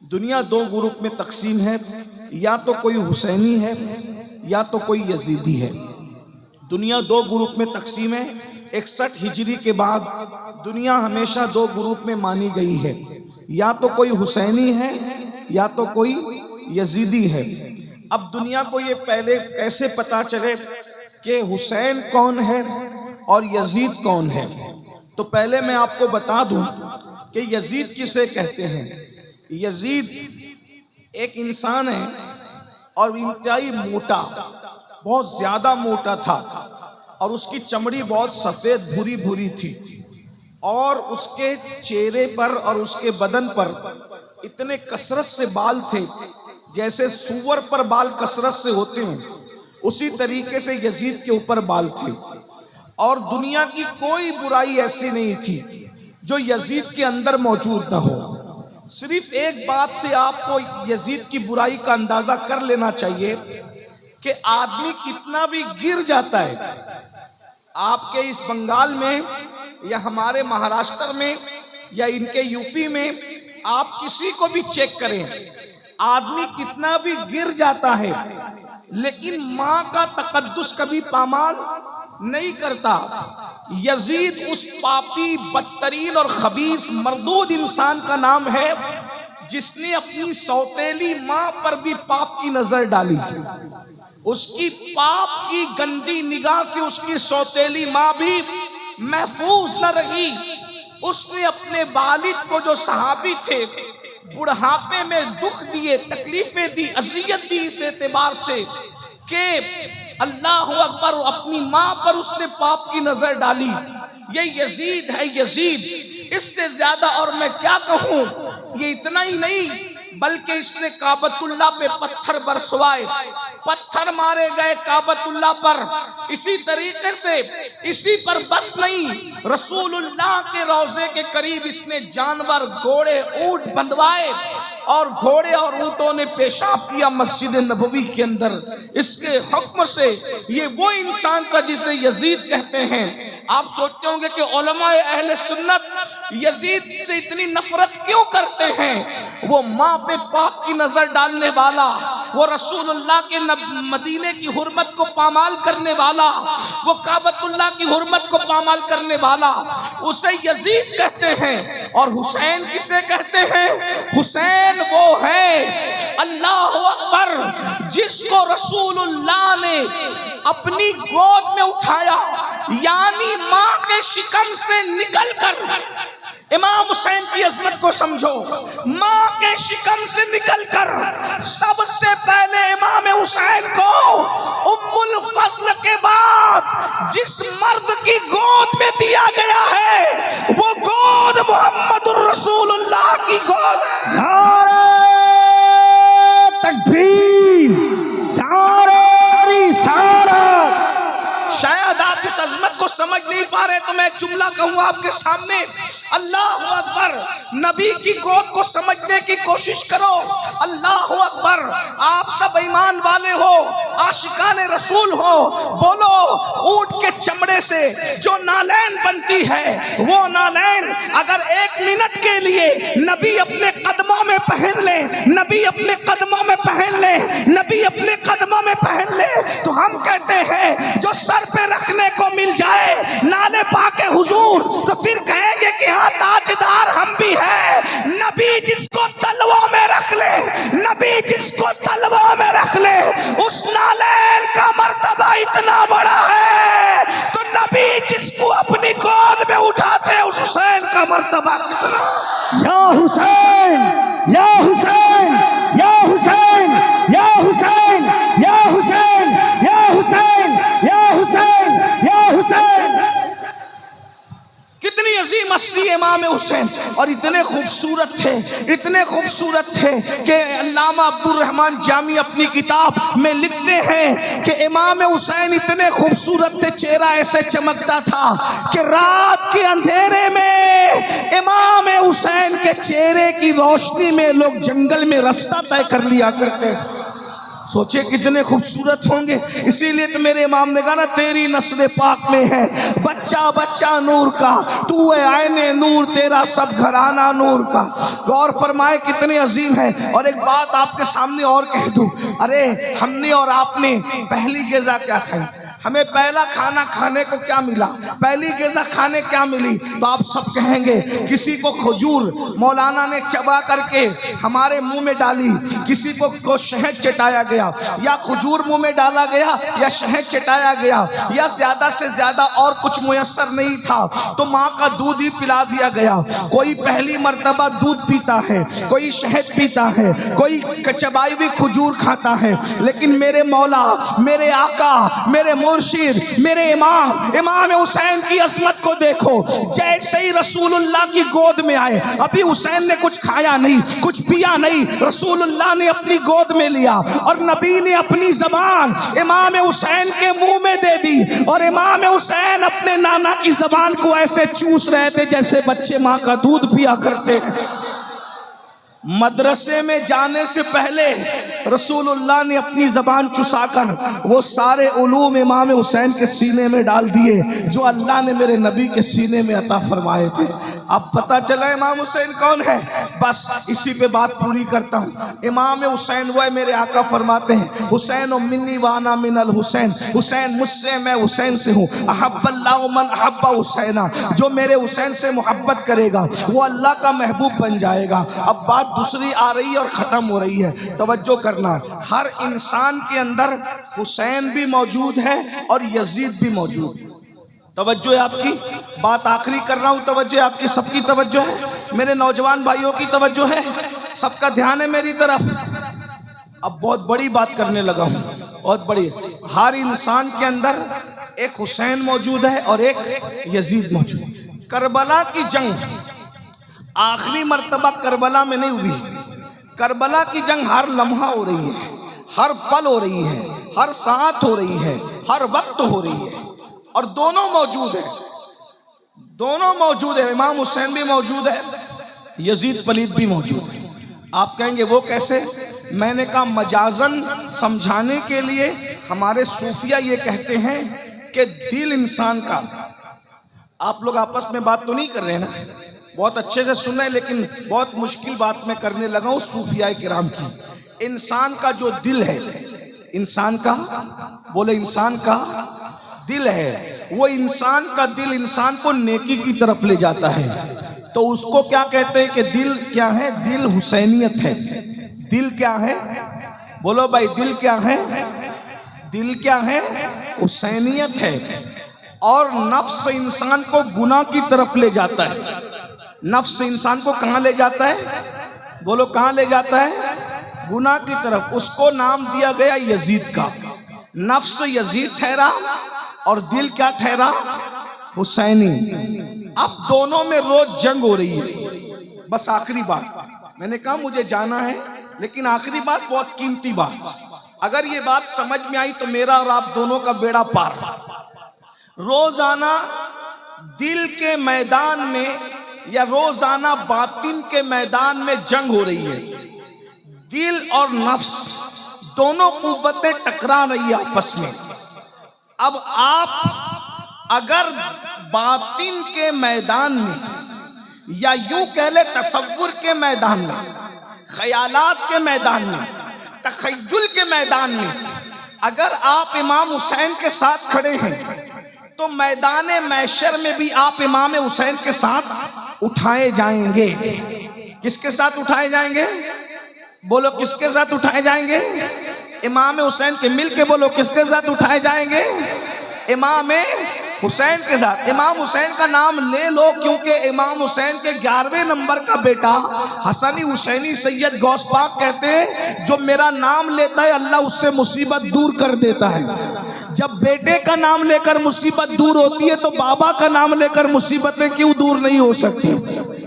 دنیا دو گروپ میں تقسیم ہے، یا تو کوئی حسینی ہے یا تو کوئی یزیدی ہے۔ دنیا دو گروپ میں تقسیم ہے۔ 61 ہجری کے بعد دنیا ہمیشہ دو گروپ میں مانی گئی ہے، یا تو کوئی حسینی ہے یا تو کوئی یزیدی ہے۔ اب دنیا کو یہ پہلے کیسے پتا چلے کہ حسین کون ہے اور یزید کون ہے؟ تو پہلے میں آپ کو بتا دوں کہ یزید کسے کہتے ہیں۔ یزید ایک انسان ہے اور انتہائی موٹا، بہت زیادہ موٹا تھا، اور اس کی چمڑی بہت سفید بھوری بھوری تھی، اور اس کے چہرے پر اور اس کے بدن پر اتنے کثرت سے بال تھے، جیسے سور پر بال کثرت سے ہوتے ہیں اسی طریقے سے یزید کے اوپر بال تھے۔ اور دنیا کی کوئی برائی ایسی نہیں تھی جو یزید کے اندر موجود نہ ہو۔ صرف ایک بات سے آپ کو یزید کی برائی کا اندازہ کر لینا چاہیے کہ آدمی کتنا بھی گر جاتا ہے۔ آپ کے اس بنگال میں یا ہمارے مہاراشٹر میں یا ان کے یو پی میں آپ کسی کو بھی چیک کریں، آدمی کتنا بھی گر جاتا ہے لیکن ماں کا تقدس کبھی پامال نہیں کرتا۔ یزید اس پاپی، بدترین اور خبیث مردود انسان کا نام ہے جس نے اپنی سوتیلی ماں پر بھی پاپ کی نظر ڈالی۔ اس کی پاپ کی گندی نگاہ سے اس کی سوتیلی ماں بھی محفوظ نہ رہی۔ اس نے اپنے والد کو جو صحابی تھے بڑھاپے میں دکھ دیے، تکلیفیں دی، اذیت دی، اس اعتبار سے کہ اللہ اکبر، اپنی ماں پر اس نے پاپ کی نظر ڈالی۔ یہ یزید ہے، یزید۔ اس سے زیادہ اور میں کیا کہوں۔ یہ اتنا ہی نہیں بلکہ اس نے کعبۃ اللہ پہ پتھر برسوائے، پتھر مارے گئے کعبۃ اللہ پر۔ اسی طریقے سے اسی پر بس نہیں، رسول اللہ کے روضے کے قریب اس نے جانور، گھوڑے، اونٹ بندھوائے، اور گھوڑے اور اونٹوں نے پیشاب کیا مسجد نبوی کے اندر۔ اس کے حکم سے یہ وہ انسان تھا جسے یزید کہتے ہیں۔ آپ سوچتے ہوں گے کہ علماء اہل سنت یزید سے اتنی نفرت کیوں کرتے ہیں؟ وہ ماں پہ پاپ کی نظر ڈالنے والا، وہ رسول اللہ کے مدینے کی حرمت کو پامال کرنے والا، وہ کعبۃ اللہ کی حرمت کو پامال کرنے والا، اسے یزید کہتے ہیں۔ اور حسین کسے کہتے ہیں؟ حسین وہ ہے، اللہ اکبر، جس کو رسول اللہ نے اپنی گود میں اٹھایا، یعنی ماں کے شکم سے نکل کر۔ امام حسین کی عظمت کو سمجھو، ماں کے شکم سے نکل کر سب سے پہلے امام حسین کو ام الفضل کے بعد جس مرد کی گود میں دیا گیا ہے وہ گود محمد الرسول اللہ کی گود ہے۔ نعرہ تکبیر، نعرہ رسالت۔ شاید آپ اس عظمت کو سمجھ نہیں پا رہے تو میں ایک جملہ کہوں آپ کے سامنے، اللہ اکبر۔ نبی کی گود کو سمجھنے کی کوشش کرو۔ اللہ اکبر۔ آپ سب ایمان والے ہو، عاشقان رسول ہو، بولو اونٹ کے چمڑے سے جو نالین بنتی ہے، وہ نالین اگر 1 منٹ کے لیے نبی اپنے قدموں میں پہن لے، نبی اپنے قدموں میں پہن لے، نبی اپنے قدموں میں پہن لے، تو ہم کہتے ہیں جو سر پہ رکھنے کو مل جائے نالے پاک حضور تو پھر کہیں گے کہ ہاں تاجدار ہم بھی ہیں۔ نبی جس کو تلووں میں رکھ لے، نبی جس کو تلووں میں رکھ لے، اس نالین کا مرتبہ اتنا بڑا ہے، تو نبی جس کو اپنی گود میں اٹھاتے ہیں اس حسین کا مرتبہ کتنا۔ یا حسین، یا حسین، یا حسین، یا حسین، یا حسین، یا حسین، یا حسین، یا حسین۔ کتنی عظیم ہستی امام حسین، اور اتنے خوبصورت تھے، اتنے خوبصورت تھے کہ علامہ عبد الرحمن جامی اپنی کتاب میں لکھتے ہیں کہ امام حسین اتنے خوبصورت تھے، چہرہ ایسے چمکتا تھا کہ رات کے اندھیرے میں امام حسین کے چہرے کی روشنی میں لوگ جنگل میں راستہ طے کر لیا کرتے۔ سوچے کتنے خوبصورت ہوں گے. اسی لیے تو میرے امام نے کہا نا تیری نسل پاک میں ہے بچہ بچہ نور کا, تو ہے عین نور, تیرا سب گھرانہ نور کا. غور فرمائے کتنے عظیم ہے. اور ایک بات آپ کے سامنے اور کہہ دوں, ارے ہم نے اور آپ نے پہلی غذا کیا کھائی؟ ہمیں پہلا کھانا کھانے کو کیا ملا؟ پہلی غذا کھانے کیا ملی؟ تو آپ سب کہیں گے کسی کو کھجور مولانا نے چبا کر کے ہمارے منہ میں ڈالی, کسی کو شہد چٹایا گیا, یا کھجور منہ میں ڈالا گیا, یا شہد چٹایا گیا, یا زیادہ سے زیادہ اور کچھ میسر نہیں تھا تو ماں کا دودھ ہی پلا دیا گیا. کوئی پہلی مرتبہ دودھ پیتا ہے, کوئی شہد پیتا ہے, کوئی چبائی ہوئی کھجور کھاتا ہے. لیکن میرے مولا, میرے آقا, میرے مرشد, میرے امام حسین کی عظمت کو دیکھو. جیسے ہی رسول اللہ کی گود میں آئے, ابھی حسین نے کچھ کھایا نہیں, کچھ پیا نہیں, رسول اللہ نے اپنی گود میں لیا اور نبی نے اپنی زبان امام حسین کے منہ میں دے دی, اور امام حسین اپنے نانا کی زبان کو ایسے چوس رہے تھے جیسے بچے ماں کا دودھ پیا کرتے ہیں. مدرسے میں جانے سے پہلے رسول اللہ نے اپنی زبان چسا کر وہ سارے علوم امام حسین کے سینے میں ڈال دیے جو اللہ نے میرے نبی کے سینے میں عطا فرمائے تھے. اب پتہ چلا امام حسین کون ہے. بس اسی پہ بات پوری کرتا ہوں. امام حسین وہ ہے, میرے آقا فرماتے ہیں حسین منی وانا من الحسین, حسین مجھ سے, میں حسین سے ہوں. احب اللہ من احب حسینا, جو میرے حسین سے محبت کرے گا وہ اللہ کا محبوب بن جائے گا. اب بات دوسری آ رہی ہے اور ختم ہو رہی ہے, توجہ کرنا. ہر انسان کے اندر حسین بھی موجود ہے اور یزید بھی موجود ہے. توجہ ہے آپ کی, بات آخری کر رہا ہوں, توجہ آپ کی, سب کی توجہ ہے, میرے نوجوان بھائیوں کی توجہ ہے, سب کا دھیان ہے میری طرف. اب بہت بڑی بات کرنے لگا ہوں, بہت بڑی. ہر انسان کے اندر ایک حسین موجود ہے اور ایک یزید موجود ہے. کربلا کی جنگ آخری مرتبہ کربلا میں نہیں ہوئی. کربلا کی جنگ ہر لمحہ ہو رہی ہے, ہر پل ہو رہی ہے, ہر ساعت ہو رہی ہے, ہر وقت ہو رہی ہے, اور دونوں موجود ہیں, دونوں موجود ہیں. امام حسین بھی موجود ہے, یزید پلید بھی موجود ہے. آپ کہیں گے وہ کیسے؟ میں نے کہا مجازن سمجھانے کے لیے ہمارے صوفیہ یہ کہتے ہیں کہ دل انسان کا, آپ لوگ آپس میں بات تو نہیں کر رہے ہیں نا, بہت اچھے سے سن رہے ہیں, لیکن بہت مشکل بات میں کرنے لگا ہوں صوفیاء کرام کی. انسان کا جو دل ہے, انسان کا, بولے انسان کا دل ہے, وہ انسان کا دل انسان کو نیکی کی طرف لے جاتا ہے. تو اس کو کیا کہتے ہیں کہ دل کیا ہے؟ دل حسینیت ہے. دل کیا ہے؟ بولو بھائی, دل کیا ہے؟ دل کیا ہے؟ حسینیت ہے. اور نفس انسان کو گناہ کی طرف لے جاتا ہے. نفس انسان کو کہاں لے جاتا ہے؟ بولو کہاں لے جاتا ہے؟ گناہ کی طرف. اس کو نام دیا گیا یزید کا. نفس یزید ٹھہرا اور دل کیا ٹھہرا؟ حسینی. اب دونوں میں روز جنگ ہو رہی ہے. بس آخری بات, میں نے کہا مجھے جانا ہے, لیکن آخری بات بہت قیمتی بات. اگر یہ بات سمجھ میں آئی تو میرا اور آپ دونوں کا بیڑا پار. روزانہ دل کے میدان میں یا روزانہ باطن کے میدان میں جنگ ہو رہی ہے. دل اور نفس دونوں قوتیں ٹکرا رہی ہیں آپس میں. اب آپ اگر باطن کے میدان میں یا یوں کہہ لے تصور کے میدان میں, خیالات کے میدان میں, تخیل کے میدان میں اگر آپ امام حسین کے ساتھ کھڑے ہیں تو میدان محشر میں بھی آپ امام حسین کے ساتھ اٹھائے جائیں گے. کس کے ساتھ اٹھائے جائیں گے؟ بولو کس کے ساتھ اٹھائے جائیں گے؟ امام حسین کے. مل کے بولو کس کے ساتھ اٹھائے جائیں گے؟ امام حسین کے ساتھ. امام حسین کا نام لے لو کیونکہ امام حسین کے 11ویں نمبر کا بیٹا حسنی حسینی سید غوث پاک کہتے ہیں جو میرا نام لیتا ہے اللہ اس سے مصیبت دور کر دیتا ہے. جب بیٹے کا نام لے کر مصیبت دور ہوتی ہے تو بابا کا نام لے کر مصیبتیں کیوں دور نہیں ہو سکتی؟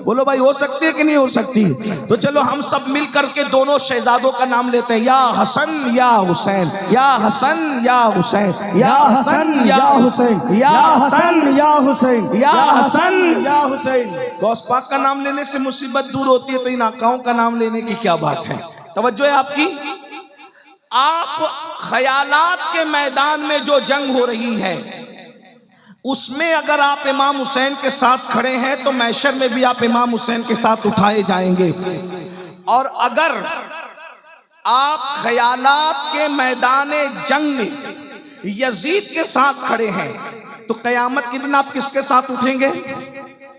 بولو بھائی ہو سکتی ہے کہ نہیں ہو سکتی؟ تو چلو ہم سب مل کر کے دونوں شہزادوں کا نام لیتے ہیں, یا حسن یا حسین, یا حسن یا حسین, یا حسن یا حسین, یا حسن یا حسین, یا حسن یا حسین. غوث پاک کا نام لینے سے مصیبت دور ہوتی ہے تو ان آقاؤں کا نام لینے کی کیا بات ہے؟ توجہ ہے آپ کی. آپ خیالات کے میدان میں جو جنگ ہو رہی ہے اس میں اگر آپ امام حسین کے ساتھ کھڑے ہیں تو محشر میں بھی آپ امام حسین کے ساتھ اٹھائے جائیں گے، اور اگر آپ خیالات کے میدان جنگ میں یزید کے ساتھ کھڑے ہیں تو قیامت کے دن آپ کس کے ساتھ اٹھیں گے؟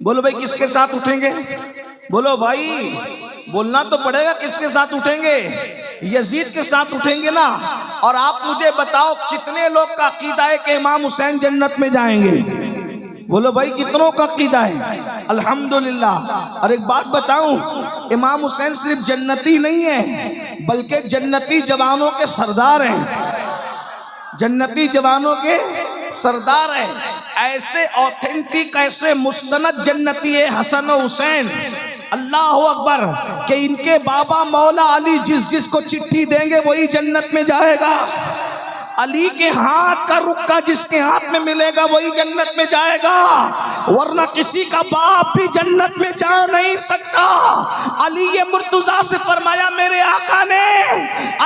بولو بھائی کس کے ساتھ اٹھیں گے؟ بولو بھائی، بولنا تو پڑے گا، کس کے ساتھ اٹھیں گے؟ یزید کے ساتھ اٹھیں گے نا۔ اور آپ مجھے بتاؤ کتنے لوگ کا عقیدہ ہے کہ امام حسین جنت میں جائیں گے؟ بولو بھائی کتنوں کا عقیدہ ہے؟ الحمدللہ۔ اور ایک بات بتاؤں، امام حسین صرف جنتی نہیں ہے بلکہ جنتی جوانوں کے سردار ہیں، جنتی جوانوں کے سردار ہیں۔ ایسے اوتھینٹک، ایسے مستند جنتی ہے حسن و حسین، اللہ اکبر، کہ ان کے بابا مولا علی جس کو چٹھی دیں گے وہی جنت میں جائے گا۔ علی کے ہاتھ کا رکا جس کے ہاتھ میں ملے گا وہی جنت میں جائے گا، ورنہ کسی کا باپ بھی جنت میں جا نہیں سکتا۔ علی مرتضیٰ سے فرمایا میرے آقا نے،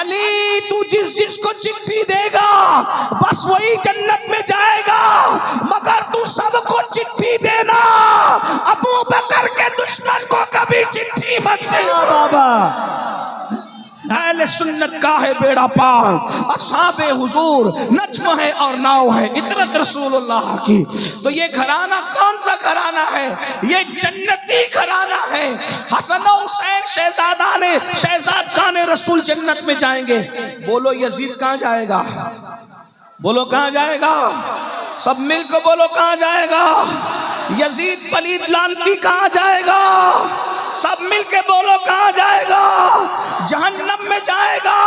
علی تو جس کو چٹھی دے گا بس وہی جنت میں جائے گا، مگر تو سب کو چٹھی دینا، ابو بکر کے دشمن کو کبھی چٹھی مت دینا۔ بابا اہل سنت کا ہے بیڑا پار، اصحاب حضور نجم ہے اور ناؤ ہے، اطرت رسول اللہ کی۔ تو یہ گھرانہ کون سا گھرانہ ہے؟ یہ جنتی گھرانہ ہے۔ حسن و حسین شہزادگان رسول جنت میں جائیں گے۔ بولو یزید کہاں جائے گا؟ بولو کہاں جائے گا؟ سب مل کو بولو کہاں جائے گا؟ یزید پلید لعنتی کہاں جائے گا؟ سب مل کے بولو کہاں جائے گا؟ جہنم میں جائے گا۔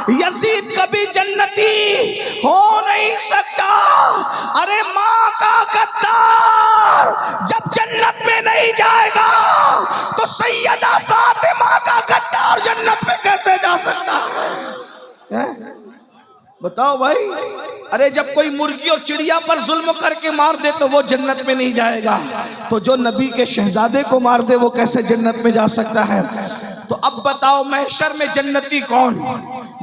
یزید کبھی جنتی ہو نہیں سکتا۔ ارے ماں کا غدار جب جنت میں نہیں جائے گا تو سیدہ فاطمہ کا غدار جنت میں کیسے جا سکتا ہے؟ بتاؤ بھائی۔ ارے جب کوئی مرغی اور چڑیا پر ظلم کر کے مار دے تو وہ جنت میں نہیں جائے گا، تو جو نبی کے شہزادے کو مار دے وہ کیسے جنت میں جا سکتا ہے؟ تو اب بتاؤ محشر میں جنتی کون؟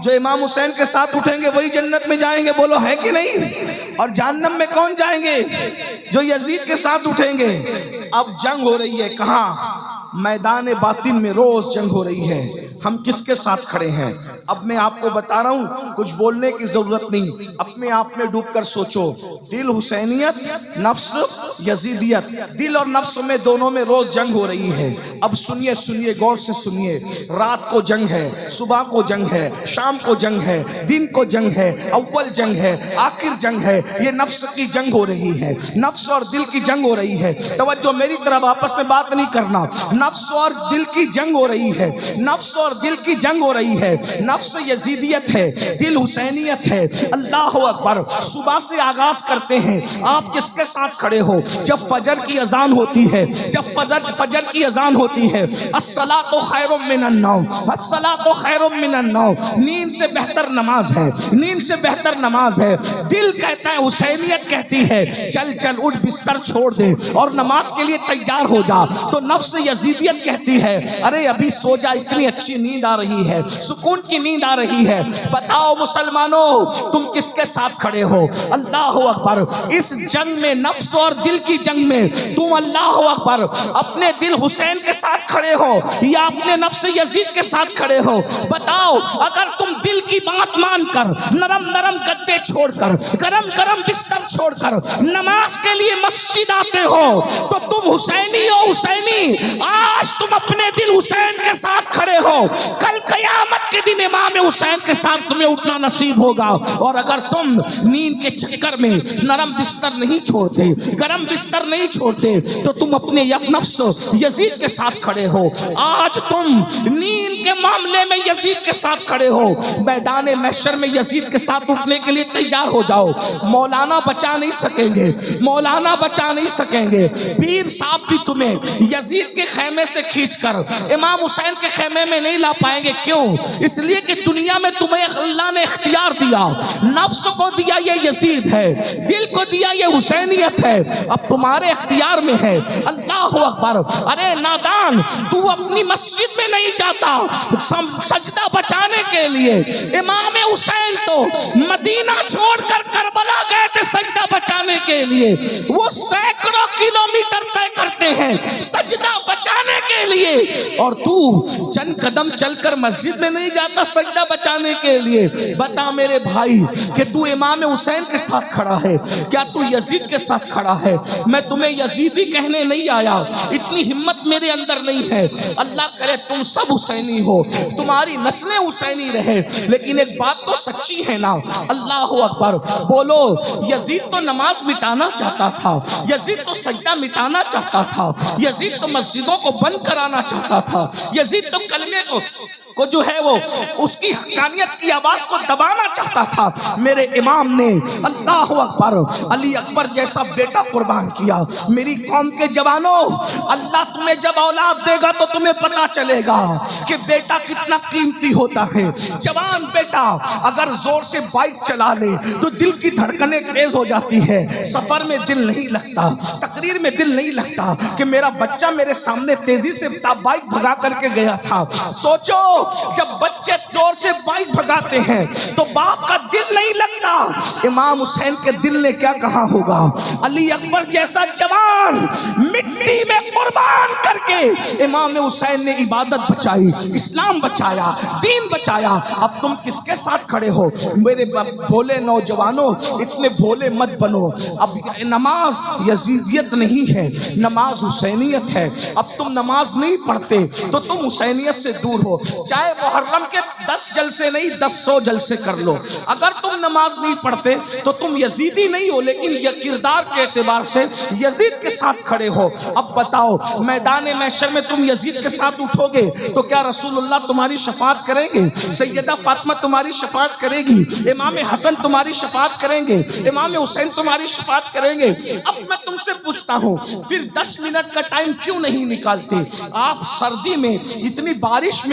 جو امام حسین کے ساتھ اٹھیں گے وہی جنت میں جائیں گے، بولو ہے کہ نہیں؟ اور جہنم میں کون جائیں گے؟ جو یزید کے ساتھ اٹھیں گے۔ اب جنگ ہو رہی ہے کہاں؟ میدان باطن میں روز جنگ ہو رہی ہے۔ ہم کس کے ساتھ کھڑے ہیں؟ اب میں آپ کو بتا رہا ہوں، کچھ بولنے کی ضرورت نہیں، اپنے آپ میں ڈوب کر سوچو۔ دل حسینیت، نفس یزیدیت، دل اور نفس میں دونوں میں روز جنگ ہو رہی ہے۔ اب سنیے غور سے سنیے، رات کو جنگ ہے، صبح کو جنگ ہے، شام کو جنگ ہے، دن کو جنگ ہے، اول جنگ ہے، آخر جنگ ہے۔ یہ نفس کی جنگ ہو رہی ہے، نفس اور دل کی جنگ ہو رہی ہے۔ توجہ میری طرف، آپس میں بات نہیں کرنا۔ نفس اور دل کی جنگ ہو رہی ہے، نفس اور دل کی جنگ ہو رہی ہے۔ نفس یزیدیت ہے، دل حسینیت ہے۔ اللہ اکبر۔ صبح سے آغاز کرتے ہیں، آپ کس کے ساتھ کھڑے ہو؟ جب فجر کی اذان ہوتی ہے، جب فجر کی اذان ہوتی ہے، الصلاۃ خیر من النوم، الصلاۃ خیر من النوم، نیند سے بہتر نماز ہے، نیند سے بہتر نماز ہے۔ دل کہتا ہے، حسینیت کہتی ہے چل اٹھ بستر چھوڑ دے اور نماز کے لیے تیار ہو جا، تو نفس یزیدیت کہتی ہے ارے ابھی سو جا، اتنی اچھی نیند آ رہی ہے، سکون کی نیند آ رہی ہے۔ بتاؤ مسلمانوں تم کس کے ساتھ کھڑے ہو؟ اللہ اکبر۔ اس جنگ میں، نفس اور دل کی جنگ میں، تم اللہ اکبر اپنے دل حسین کے ساتھ کھڑے ہو یا اپنے نفس یزید کے ساتھ کھڑے ہو؟ بتاؤ، اگر تم دل کی بات مان کر، نرم گدے چھوڑ کر، گرم بستر چھوڑ کر نماز کے لیے مسجد آتے ہو تو تم حسینی ہو، حسینی۔ آج تم اپنے دل حسین کے ساتھ کھڑے ہو، کل قیامت کے دن امام حسین کے ساتھ تمہیں اٹھنا نصیب ہوگا۔ اور اگر تم نیند کے چکر میں نرم بستر نہیں چھوڑتے، گرم بستر نہیں چھوڑتے، تو تم اپنے نفس یزید کے ساتھ کھڑے ہو۔ آج تم نیند کے معاملے میں یزید کے ساتھ کھڑے ہو، میدان محشر میں یزید کے ساتھ اٹھنے کے لیے تیار ہو جاؤ۔ مولانا بچا نہیں سکیں گے، مولانا بچا نہیں سکیں گے، پیر صاحب بھی تمہیں یزید کے خیمے سے کھینچ کر امام حسین کے خیمے میں نہیں لا پائیں گے۔ کیوں؟ اس لیے کہ دنیا میں تمہیں اللہ نے اختیار دیا، نفس کو دیا یہ یزید ہے، دل کو دیا یہ حسینیت ہے، اب تمہارے اختیار میں ہے۔ اللہ اکبر۔ ارے نادان، تو اپنی مسجد میں نہیں جاتا سجدہ بچانے کے لیے، امام حسین تو مدینہ چھوڑ کر کربلا گئے تھے سجدہ بچانے کے لیے، وہ سینکڑوں کلومیٹر طے کرتے ہیں سجدہ بچانے کے لیے، اور تو چند قدم چل کر مسجد میں نہیں جاتا سجدہ بچانے کے لیے۔ بتا میرے بھائی کہ تو امام حسین کے ساتھ کھڑا ہے، کیا تو یزید کے ساتھ کھڑا ہے؟ میں تمہیں یزیدی کہنے نہیں آیا، اتنی ہمت میرے اندر نہیں ہے۔ اللہ کرے تم سب حسینی ہو، تمہاری نسلیں حسینی رہے، لیکن ایک بات تو سچی ہے نا۔ اللہ اکبر بولو۔ یزید تو نماز مٹانا چاہتا تھا، یزید تو سجدہ مٹانا چاہتا تھا، یزید تو مسجدوں کو بند کرانا چاہتا تھا، یزید تو کلمے کو جو ہے وہ اس کی حقانیت کی آواز کو دبانا چاہتا تھا۔ میرے امام نے اللہ اکبر علی اکبر جیسا بیٹا قربان کیا۔ میری قوم کے جوانوں، اللہ تمہیں جب اولاد دے گا تو تمہیں پتا چلے گا کہ بیٹا کتنا قیمتی ہوتا ہے۔ جوان بیٹا اگر زور سے بائک چلا لے تو دل کی دھڑکنیں تیز ہو جاتی ہے، سفر میں دل نہیں لگتا، تقریر میں دل نہیں لگتا کہ میرا بچہ میرے سامنے تیزی سے بائک بھگا کر کے گیا تھا۔ سوچو جب بچے زور سے بائک بھگاتے ہیں تو باپ کا دل نہیں لگتا، امام حسین کے دل نے کیا کہا ہوگا؟ علی اکبر جیسا جوان مٹی میں قربان کر کے امام حسین نے عبادت بچائی، اسلام بچایا، دین بچایا۔ اب تم کس کے ساتھ کھڑے ہو؟ میرے بھولے نوجوانوں، اتنے بھولے مت بنو۔ اب نماز یزیدیت نہیں ہے، نماز حسینیت ہے۔ اب تم نماز نہیں پڑھتے تو تم حسینیت سے دور ہو، چاہے محرم کے 10 جلسے نہیں 100 جلسے کر لو۔ اگر تم نماز نہیں پڑھتے تو تم یزیدی نہیں ہو، لیکن یہ کردار کے اعتبار سے یزید کے ساتھ کھڑے ہو۔ اب بتاؤ میدان محشر میں تم یزید کے ساتھ اٹھو گے تو کیا رسول اللہ تمہاری شفاعت کریں گے؟ سیدہ فاطمہ تمہاری شفاعت کرے گی؟ امام حسن تمہاری شفاعت کریں گے؟ امام حسین تمہاری شفاعت کریں گے؟ اب میں تم سے پوچھتا ہوں پھر 10 منٹ کا ٹائم کیوں نہیں نکالتے؟ آپ سردی میں اتنی بارش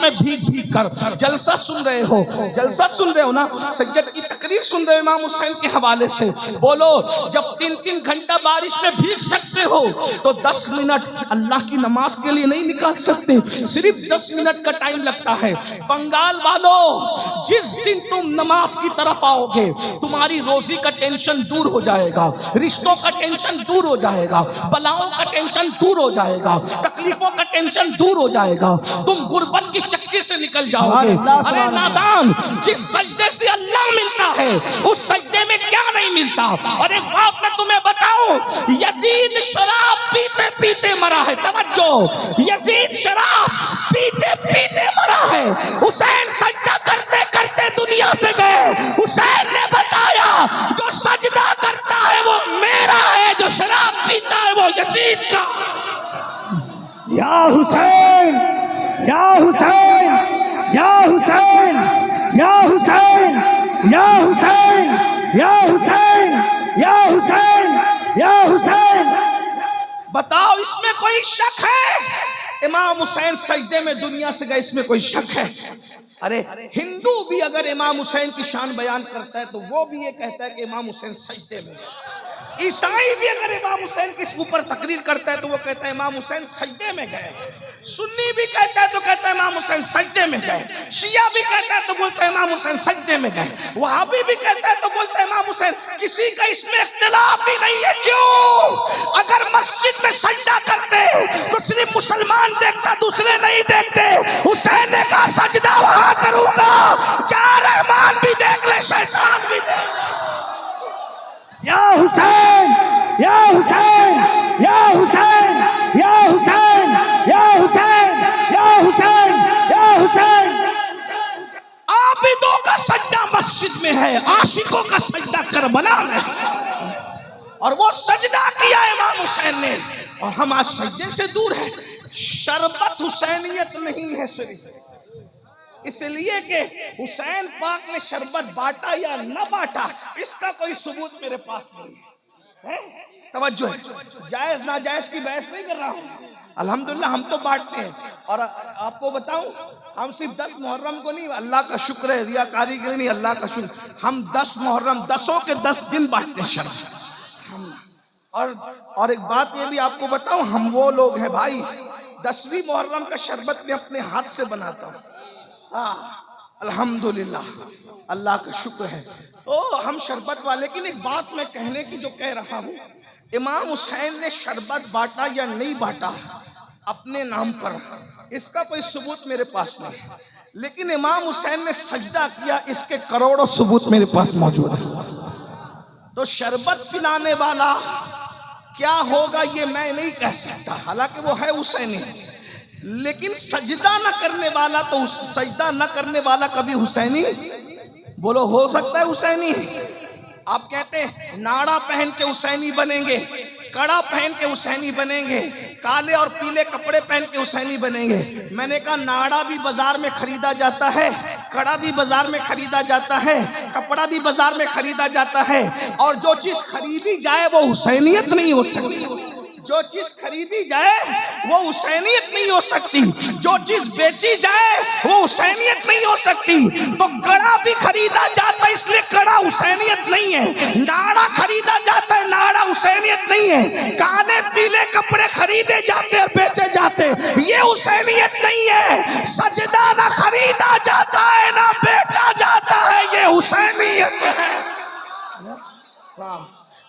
میں بھیگ کر جلسہ سن رہے ہو، جلسہ سن رہے ہو نا، سید کی تقریر سن رہے ہو امام حسین کے حوالے سے۔ بولو جب 3 گھنٹہ بارش میں بھیگ سکتے ہو تو 10 منٹ اللہ کی نماز کے لیے نہیں نکال سکتے؟ صرف 10 منٹ کا ٹائم لگتا ہے۔ بنگال والوں، جس دن تم نماز کی طرف آؤ گے تمہاری روزی کا ٹینشن دور ہو جائے گا، رشتوں کا ٹینشن دور ہو جائے گا، بلاؤں کا ٹینشن دور ہو جائے گا، تکلیفوں کا ٹینشن دور ہو جائے گا، تم غربت کی چکی سے نکل جاؤ گے۔ ارے نادان، جس سجدے سے اللہ ملتا ہے اس سجدے میں کیا نہیں ملتا؟ اور ایک بات میں تمہیں بتاؤں، یزید شراب پیتے پیتے مرا ہے، توجہ، یزید شراب پیتے پیتے مرا ہے۔ حسین سجدہ کرتے کرتے دنیا سے گئے، حسین نے بتایا جو سجدہ کرتا ہے وہ میرا ہے، جو شراب پیتا ہے وہ یزید کا۔ یا حسین، یا حسین، یا حسین، یا حسین، یا حسین، یا حسین، یا حسین، یا حسین۔ بتاؤ اس میں کوئی شک ہے؟ امام حسین سجدے میں دنیا سے گئے، اس میں کوئی شک ہے؟ ارے ہندو بھی اگر امام حسین کی شان بیان کرتا ہے تو وہ بھی یہ کہتا ہے کہ امام حسین سجدے میں گئے۔ عیسائی بھی اگر امام حسین کے اوپر تقریر کرتا ہے تو وہ کہتا ہے امام حسین سجدے میں گئے۔ سنی بھی کہتا ہے تو کہتا ہے امام حسین سجدے میں گئے۔ شیعہ بھی کہتا ہے تو بولتا ہے امام حسین سجدے میں گئے۔ وہابی بھی کہتا ہے تو بولتا ہے امام حسین۔ کسی کا اس میں اختلاف ہی نہیں ہے۔ کیوں؟ اگر مسجد میں سجدہ کرتے تو صرف مسلمان دیکھتا، دوسرے نہیں دیکھتے۔ حسین نے کہا سجدہ وہاں کروں گا جہاں رحمان بھی دیکھ لے، شیطان بھی دیکھ لے۔ یا حسین، یا حسین، یا حسین، یا حسین، یا حسین، یا حسین، یا حسین۔ عابدوں کا سجدہ مسجد میں ہے، عاشقوں کا سجدہ کربلا میں ہے، اور وہ سجدہ کیا امام حسین نے، اور ہم آج سجدے سے دور ہیں۔ شربت حسینیت نہیں ہے صرف، اس لیے کہ حسین پاک نے شربت بانٹا یا نہ بانٹا اس کا کوئی ثبوت میرے پاس نہیں ہے۔ توجہ ہے، جائز ناجائز کی بحث نہیں کر رہا ہوں، الحمدللہ ہم تو بانٹتے ہیں. اور آپ کو بتاؤں ہم صرف 10 محرم کو نہیں, اللہ کا شکر ہے, ریاکاری کے نہیں, اللہ کا شکر, ہم 10 محرم 10 کے 10 دن بانٹتے ہیں شربت. اور ایک بات یہ بھی آپ کو بتاؤں, ہم وہ لوگ ہیں بھائی 10ویں محرم کا شربت میں اپنے ہاتھ سے بناتا ہوں. ہاں الحمدللہ, اللہ کا شکر ہے. تو ہم شربت والے. لیکن ایک بات میں کہنے کی جو کہہ رہا ہوں, امام حسین نے شربت بانٹا یا نہیں بانٹا اپنے نام پر, اس کا کوئی ثبوت میرے پاس نہیں, لیکن امام حسین نے سجدہ کیا, اس کے کروڑوں ثبوت میرے پاس موجود ہے. تو شربت پلانے والا کیا ہوگا یہ میں نہیں کہہ سکتا, حالانکہ وہ ہے حسینی, لیکن سجدہ نہ کرنے والا, تو سجدہ نہ کرنے والا کبھی حسینی بولو ہو سکتا ہے حسینی؟ آپ کہتے ہیں ناڑا پہن کے حسینی بنیں گے, کڑا پہن کے حسینی بنیں گے, کالے اور پیلے کپڑے پہن کے حسینی بنیں گے. میں نے کہا ناڑا بھی بازار میں خریدا جاتا ہے, کڑا بھی بازار میں خریدا جاتا ہے, کپڑا بھی بازار میں خریدا جاتا ہے, اور جو چیز خریدی جائے وہ حسینیت نہیں ہو سکتی. جو چیز خریدی جائے وہ حسینیت نہیں ہو سکتی, جو چیز بیچی جائے وہ حسینیت نہیں ہو سکتی. تو کڑا بھی خریدا جاتا ہے, اس لیے کڑا حسینیت نہیں ہے. ناڑا خریدا جاتا ہے, ناڑا حسینیت نہیں ہے. کالے پیلے کپڑے خریدے جاتے اور بیچے جاتے, یہ حسینیت نہیں ہے. سجدہ نہ خریدا جاتا ہے نہ بیچا جاتا ہے, یہ حسینیت ہے.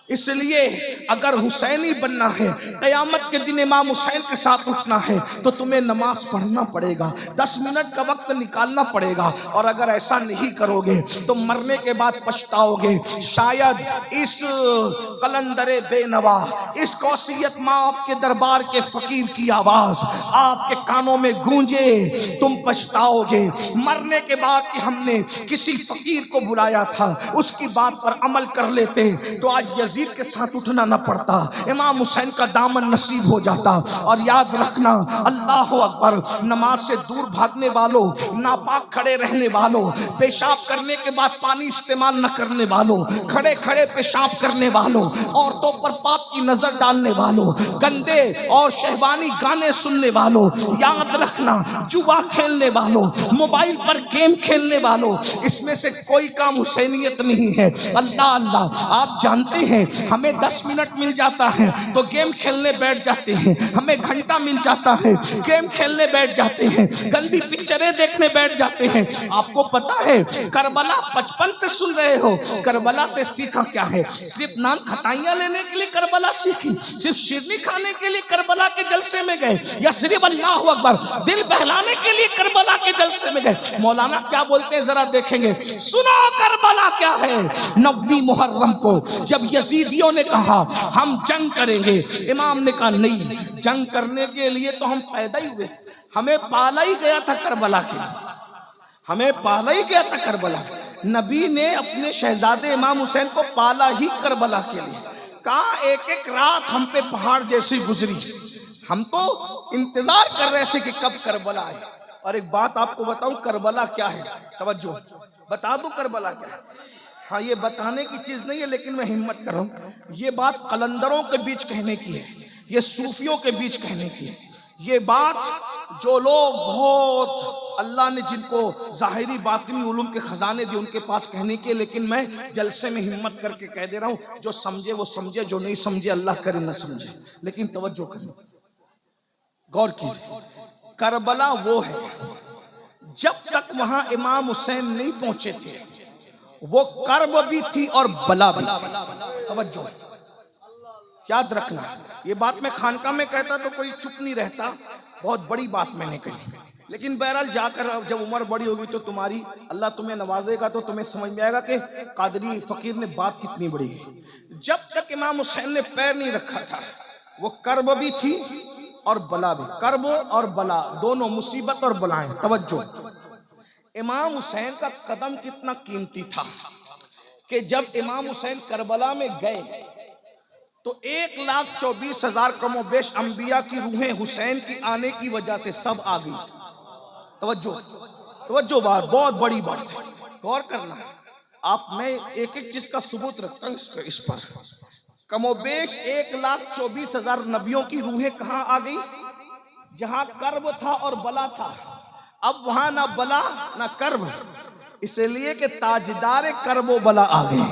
اس لیے اگر حسینی بننا ہے, قیامت کے دن امام حسین کے ساتھ اٹھنا ہے, تو تمہیں نماز پڑھنا پڑے گا, 10 منٹ کا وقت نکالنا پڑے گا. اور اگر ایسا نہیں کرو گے تو مرنے کے بعد پچھتاؤ گے. شاید اس قلندر بے نوا, اس قوسیت ماں کے دربار کے فقیر کی آواز آپ کے کانوں میں گونجے, تم پچھتاؤ گے. مرنے کے بعد کہ ہم نے کسی فقیر کو بلایا تھا, اس کی بات پر عمل کر لیتے تو آج یزید کے ساتھ اٹھنا نہ پڑتا, امام حسین کا دامن نصیب ہو جاتا. اور یاد رکھنا, اللہ اکبر, نماز سے دور بھاگنے والوں, ناپاک کھڑے رہنے والوں, پیشاب کرنے کے بعد پانی استعمال نہ کرنے والوں, کھڑے کھڑے پیشاب کرنے والوں, عورتوں پر پاپ کی نظر ڈالنے والوں, گندے اور شہوانی گانے سننے والوں, یاد رکھنا جوا کھیلنے والوں, موبائل پر گیم کھیلنے والوں, اس میں سے کوئی کام حسینیت نہیں ہے. اللہ اللہ, آپ جانتے ہیں ہمیں 10 منٹ مل جاتا ہے تو گیم کھیلنے بیٹھ جاتے ہیں, ہمیں گھنٹہ مل جاتا ہے گیم کھیلنے بیٹھ جاتے ہیں, گندی پکچریں دیکھنے بیٹھ جاتے ہیں. آپ کو پتا ہے کربلا 55 سے سن رہے ہو, کربلا سے سیکھا کیا ہے؟ صرف نان کھٹائیاں لینے کے لیے کربلا سیکھی, صرف شیرنی کھانے کے لیے کربلا کے جلسے میں گئے, یا صرف اللہ اکبر دل بہلانے کے لیے کربلا کے جلسے میں گئے؟ مولانا کیا بولتے ہیں ذرا دیکھیں گے. سنا کربلا کیا ہے. 9 محرم کو جب یزیدیوں نے کہا ہم جنگ کریں گے, امام نے کہا نہیں, جنگ کرنے کے لیے تو ہم پیدا ہی ہوئے, ہمیں پالا ہی گیا تھا کربلا کے لیے, ہمیں پالا ہی گیا تھا کربلا. نبی نے اپنے شہزادے امام حسین کو پالا ہی کربلا کے لیے. کہا ایک ایک رات ہم پہ پہاڑ جیسی گزری, ہم تو انتظار کر رہے تھے کہ کب کربلا آئے. اور ایک بات آپ کو بتاؤں, کربلا کیا ہے, توجہ بتا دوں کربلا کیا ہے. ہاں یہ بتانے کی چیز نہیں ہے, لیکن میں ہمت کر رہا ہوں. یہ بات قلندروں کے بیچ کہنے کی ہے, یہ صوفیوں کے بیچ کہنے کی ہے. یہ بات جو لوگ بہت اللہ نے جن کو ظاہری باطنی علوم کے خزانے دی ان کے پاس کہنے کی ہے, لیکن میں جلسے میں ہمت کر کے کہہ دے رہا ہوں. جو سمجھے وہ سمجھے, جو نہیں سمجھے اللہ کرے نہ سمجھے. لیکن توجہ کریں, غور کیجئے. کربلا وہ ہے جب تک وہاں امام حسین نہیں پہنچے تھے وہ کرب بھی تھی اور بلا بھی تھی. توجہ یاد رکھنا, یہ بات میں خانقاہ میں کہتا تو کوئی چپ نہیں رہتا, بہت بڑی بات میں نے کہی. لیکن بہرحال جا کر جب عمر بڑی ہوگی تو تمہاری اللہ تمہیں نوازے گا تو تمہیں سمجھ میں آئے گا کہ قادری فقیر نے بات کتنی بڑی ہے. جب تک امام حسین نے پیر نہیں رکھا تھا وہ کرب بھی تھی اور بلا بھی. کرب اور بلا دونوں مصیبت اور بلائیں. توجہ, امام حسین کا قدم کتنا قیمتی تھا کہ جب امام حسین کربلا میں گئے تو 1,24,000 کم و بیش انبیاء کی روحیں حسین کی آنے کی وجہ سے سب آ گئی. توجہ بات بہت بڑی بات ہے, غور کرنا. آپ میں ایک ایک چیز کا ثبوت رکھتا ہوں اس پر. کم و بیش 1,24,000 نبیوں کی روحیں کہاں آ گئی؟ جہاں کرب تھا اور بلا تھا، اب وہاں نہ بلا نہ کرب، اس لیے کہ تاجدار کرب و بلا آ گئے۔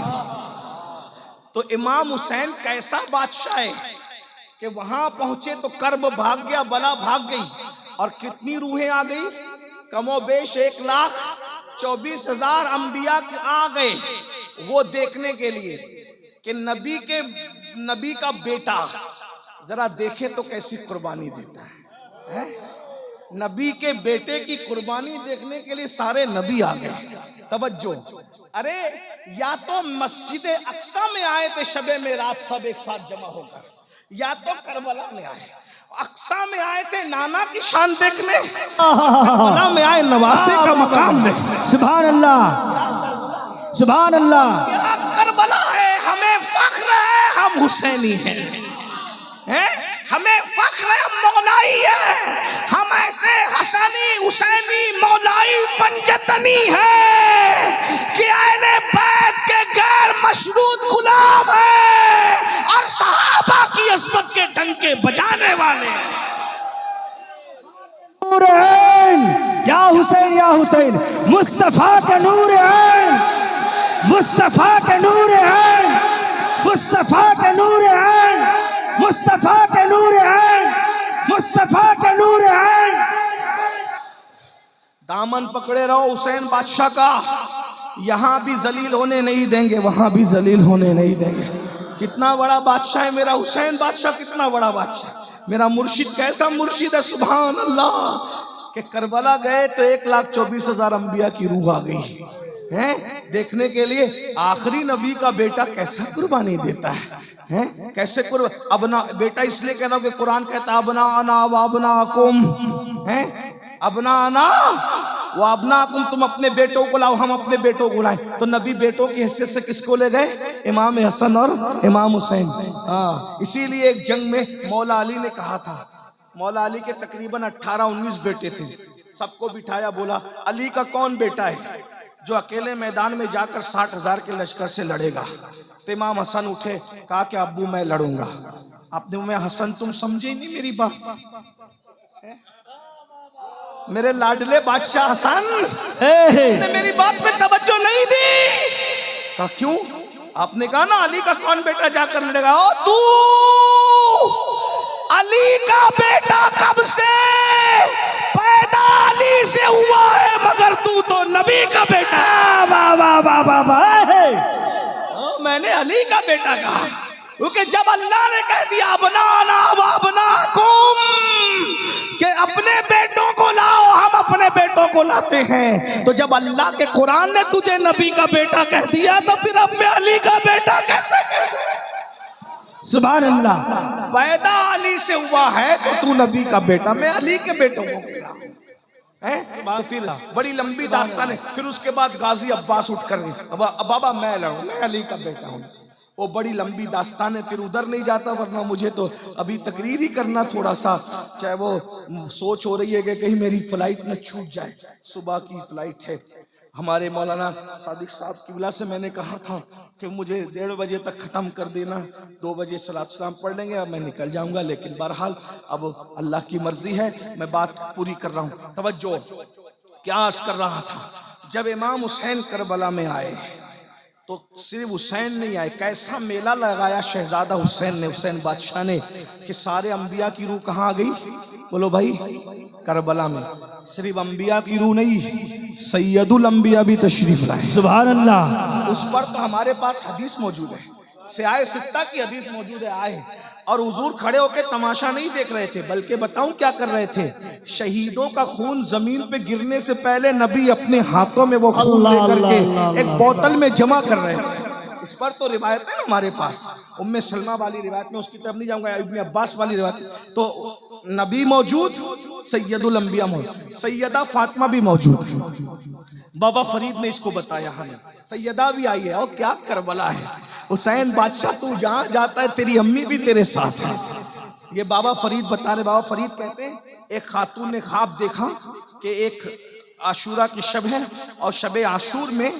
تو امام حسین کیسا بادشاہ ہے کہ وہاں پہنچے تو کرب بھاگ گیا، بلا بھاگ گئی، اور کتنی روحیں آ گئی؟ کم و بیش 1,24,000 انبیاء آ گئے وہ دیکھنے کے لیے کہ نبی کا بیٹا ذرا دیکھے تو کیسی قربانی دیتا ہے۔ نبی کے بیٹے کی قربانی دیکھنے کے لیے سارے نبی آ گئے۔ توجہ، ارے یا تو مسجد اقصی میں آئے تھے شب معراج سب ایک ساتھ جمع ہو کر، یا تو کربلا میں آئے۔ اقصی میں آئے تھے نانا کی شان دیکھنے، کربلا میں آئے نواسے کا مقام دیکھنے۔ سبحان اللہ، سبحان اللہ۔ کیا کربلا ہے، ہمیں فخر ہے ہم حسینی ہیں، ہمیں فخر ہے ہم مولائی ہیں، ہم ایسے حسنی حسینی مولائی پنجتنی ہیں کہ اہل بیت کے غیر مشروط غلام ہیں اور صحابہ کی عظمت کے ڈنکے بجانے والے ہیں۔ نور عین یا حسین یا حسین، مصطفیٰ کے نور عین، مصطفیٰ کے نور عین، مصطفیٰ کے نور عین، مصطفیٰ کے نور عین، مصطفیٰ کے نور عین۔ دامن پکڑے رہو حسین بادشاہ کا، یہاں بھی ذلیل ہونے نہیں دیں گے، وہاں بھی ذلیل ہونے نہیں دیں گے۔ کتنا بڑا بادشاہ ہے میرا حسین بادشاہ، کتنا بڑا بادشاہ، میرا مرشد کیسا مرشد ہے، سبحان اللہ، کہ کربلا گئے تو 1,24,000 انبیاء کی روح آ گئی دیکھنے کے لیے آخری نبی کا بیٹا کیسا قربانی دیتا ہے، کیسے ابنا بیٹا اس لیے کہہ رہا ہوں کہ قرآن کہتا ابنانا و ابناکم، ابنانا و ابناکم، تم اپنے بیٹوں کو لاؤ ہم اپنے بیٹوں کو لائیں۔ تو نبی بیٹوں کی حیثیت سے کس کو لے گئے؟ امام حسن اور امام حسین۔ اسی لیے ایک جنگ میں مولا علی نے کہا تھا، مولا علی کے تقریباً 18-19 بیٹے تھے، سب کو بٹھایا، بولا علی کا کون بیٹا ہے جو اکیلے میدان میں جا کر 60,000 کے لشکر سے لڑے گا؟ تو امام حسن اٹھے، کہا کہ ابو میں لڑوں گا۔ آپ نے میں حسن تم سمجھے نہیں میری بات، میرے لاڈلے بادشاہ حسن نے میری بات پہ توجہ نہیں دی۔ کہا کیوں؟ آپ نے کہا نا علی کا کون بیٹا جا کر لڑے گا؟ او تو علی کا بیٹا کب سے پیدا علی سے ہوا ہے، مگر تو نبی کا بیٹا۔ میں نے علی کا بیٹا کہا کیونکہ جب اللہ نے کہہ دیا ابنانا و ابناکم کہ اپنے بیٹوں کو لاؤ ہم اپنے بیٹوں کو لاتے ہیں، تو جب اللہ کے قرآن نے تجھے نبی کا بیٹا کہہ دیا تو پھر اب میں علی کا بیٹا کیسے کہہ دیا؟ سبحان اللہ، پیدا علی سے ہوا ہے تو تو نبی کا بیٹا، میں علی کے بیٹوں کو پھر بڑی لمبی داستان ہے۔ پھر اس کے بعد غازی عباس اٹھ کر بابا میں لڑوں، میں علی کا بیٹا ہوں، وہ بڑی لمبی داستان ہے، پھر ادھر نہیں جاتا، ورنہ مجھے تو ابھی تقریر ہی کرنا تھوڑا سا، چاہے وہ سوچ ہو رہی ہے کہ کہیں میری فلائٹ نہ چھوٹ جائے، صبح کی فلائٹ ہے۔ ہمارے مولانا صادق صاحب کی وجہ سے میں نے کہا تھا کہ مجھے 1:30 بجے تک ختم کر دینا، 2 بجے صلاۃ السلام پڑھ لیں گے، اب میں نکل جاؤں گا، لیکن بہرحال اب اللہ کی مرضی ہے، میں بات پوری کر رہا ہوں۔ توجہ، کیا عرض کر رہا تھا، جب امام حسین کربلا میں آئے تو صرف حسین نہیں آئے، کیسا میلہ لگایا شہزادہ حسین نے، حسین بادشاہ نے، کہ سارے انبیاء کی روح کہاں آ گئی؟ بولو بھائی، کربلا میں۔ صرف انبیاء کی روح نہیں، سید الانبیاء بھی تشریف لائے، سبحان اللہ۔ اس پر تو ہمارے پاس حدیث موجود ہے، سیاہ ستہ کی حدیث موجود ہے، آئے اور حضور کھڑے ہو کے تماشا نہیں دیکھ رہے تھے، بلکہ بتاؤں کیا کر رہے تھے؟ شہیدوں کا خون زمین پہ گرنے سے پہلے نبی اپنے ہاتھوں میں وہ خون لے کر کے ایک بوتل میں جمع کر رہے تھے۔ اس پر تو روایت ہے نا ہمارے پاس، ام سلمہ والی روایت میں، اس کی طرف نہیں جاؤں گا، ابن عباس والی روایت، تو نبی موجود، سید الانبیاء موجود، سیدہ فاطمہ بھی موجود، بابا فرید نے اس کو بتایا ہمیں، سیدہ بھی آئی ہے، اور کیا کربلا ہے، حسین بادشاہ تو جہاں جاتا ہے تیری امی بھی تیرے ساتھ ہے۔ یہ بابا فرید بتا رہے، بابا فرید کہتے ہیں ایک خاتون نے خواب دیکھا کہ ایک عاشورہ کی شب ہے، اور شب عاشور میں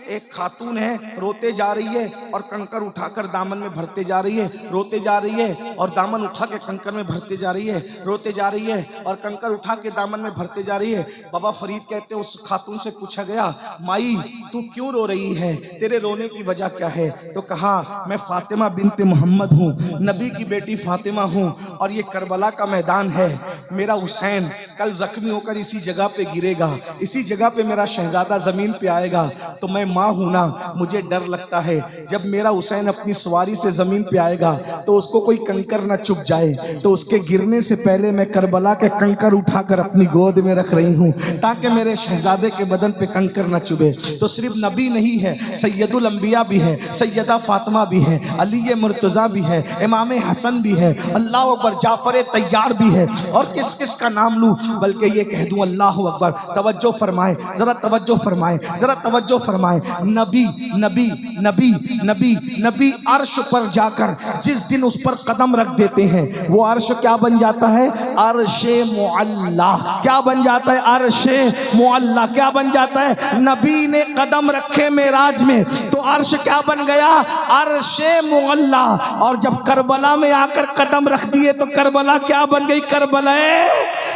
ایک خاتون ہے روتے جا رہی ہے اور کنکر اٹھا کر دامن میں بھرتے جا رہی ہے، روتے جا رہی ہے اور دامن اٹھا کے کنکر میں بھرتے جا رہی ہے، روتے جا رہی ہے اور کنکر اٹھا کے دامن میں بھرتے جا رہی ہے۔ بابا فرید کہتے ہیں اس خاتون سے پوچھا گیا مائی تو کیوں رو رہی ہے، تیرے رونے کی وجہ کیا ہے؟ تو کہا میں فاطمہ بنت محمد ہوں، نبی کی بیٹی فاطمہ ہوں، اور یہ کربلا کا میدان ہے، میرا حسین کل زخمی ہو کر اسی جگہ پہ گرے گا، اسی جگہ پہ میرا شہزادہ زمین پہ آئے گا، تو میں ماں ہوں نا، مجھے ڈر لگتا ہے جب میرا حسین اپنی سواری سے زمین پہ آئے گا تو اس کو کوئی کنکر نہ چپ جائے، تو اس کے گرنے سے پہلے میں کربلا کے کنکر اٹھا کر اپنی گود میں رکھ رہی ہوں تاکہ میرے شہزادے کے بدن پہ کنکر نہ چبھے۔ تو صرف نبی نہیں ہے، سید الانبیاء بھی ہے، سیدہ فاطمہ بھی ہے، علی مرتضیٰ بھی ہے، امام حسن بھی ہے، اللہ اکبر، جعفر طیار بھی ہے، اور کس کس کا نام لوں، بلکہ یہ کہہ دوں اللہ اکبر۔ توجہ فرمائیں، ذرا توجہ فرمائیں، ذرا توجہ فرمائیں۔ نبی نبی نبی نبی نبی عرش پر جا کر جس دن اس پر قدم رکھ دیتے ہیں وہ عرش کیا بن جاتا ہے؟ عرش معلی۔ کیا بن جاتا ہے؟ عرش معلی۔ کیا بن جاتا ہے؟ نبی نے قدم رکھے معراج میں تو عرش کیا بن گیا؟ عرش معلی۔ اور جب کربلا میں آ کر قدم رکھ دیے تو کربلا کیا بن گئی؟ کربلا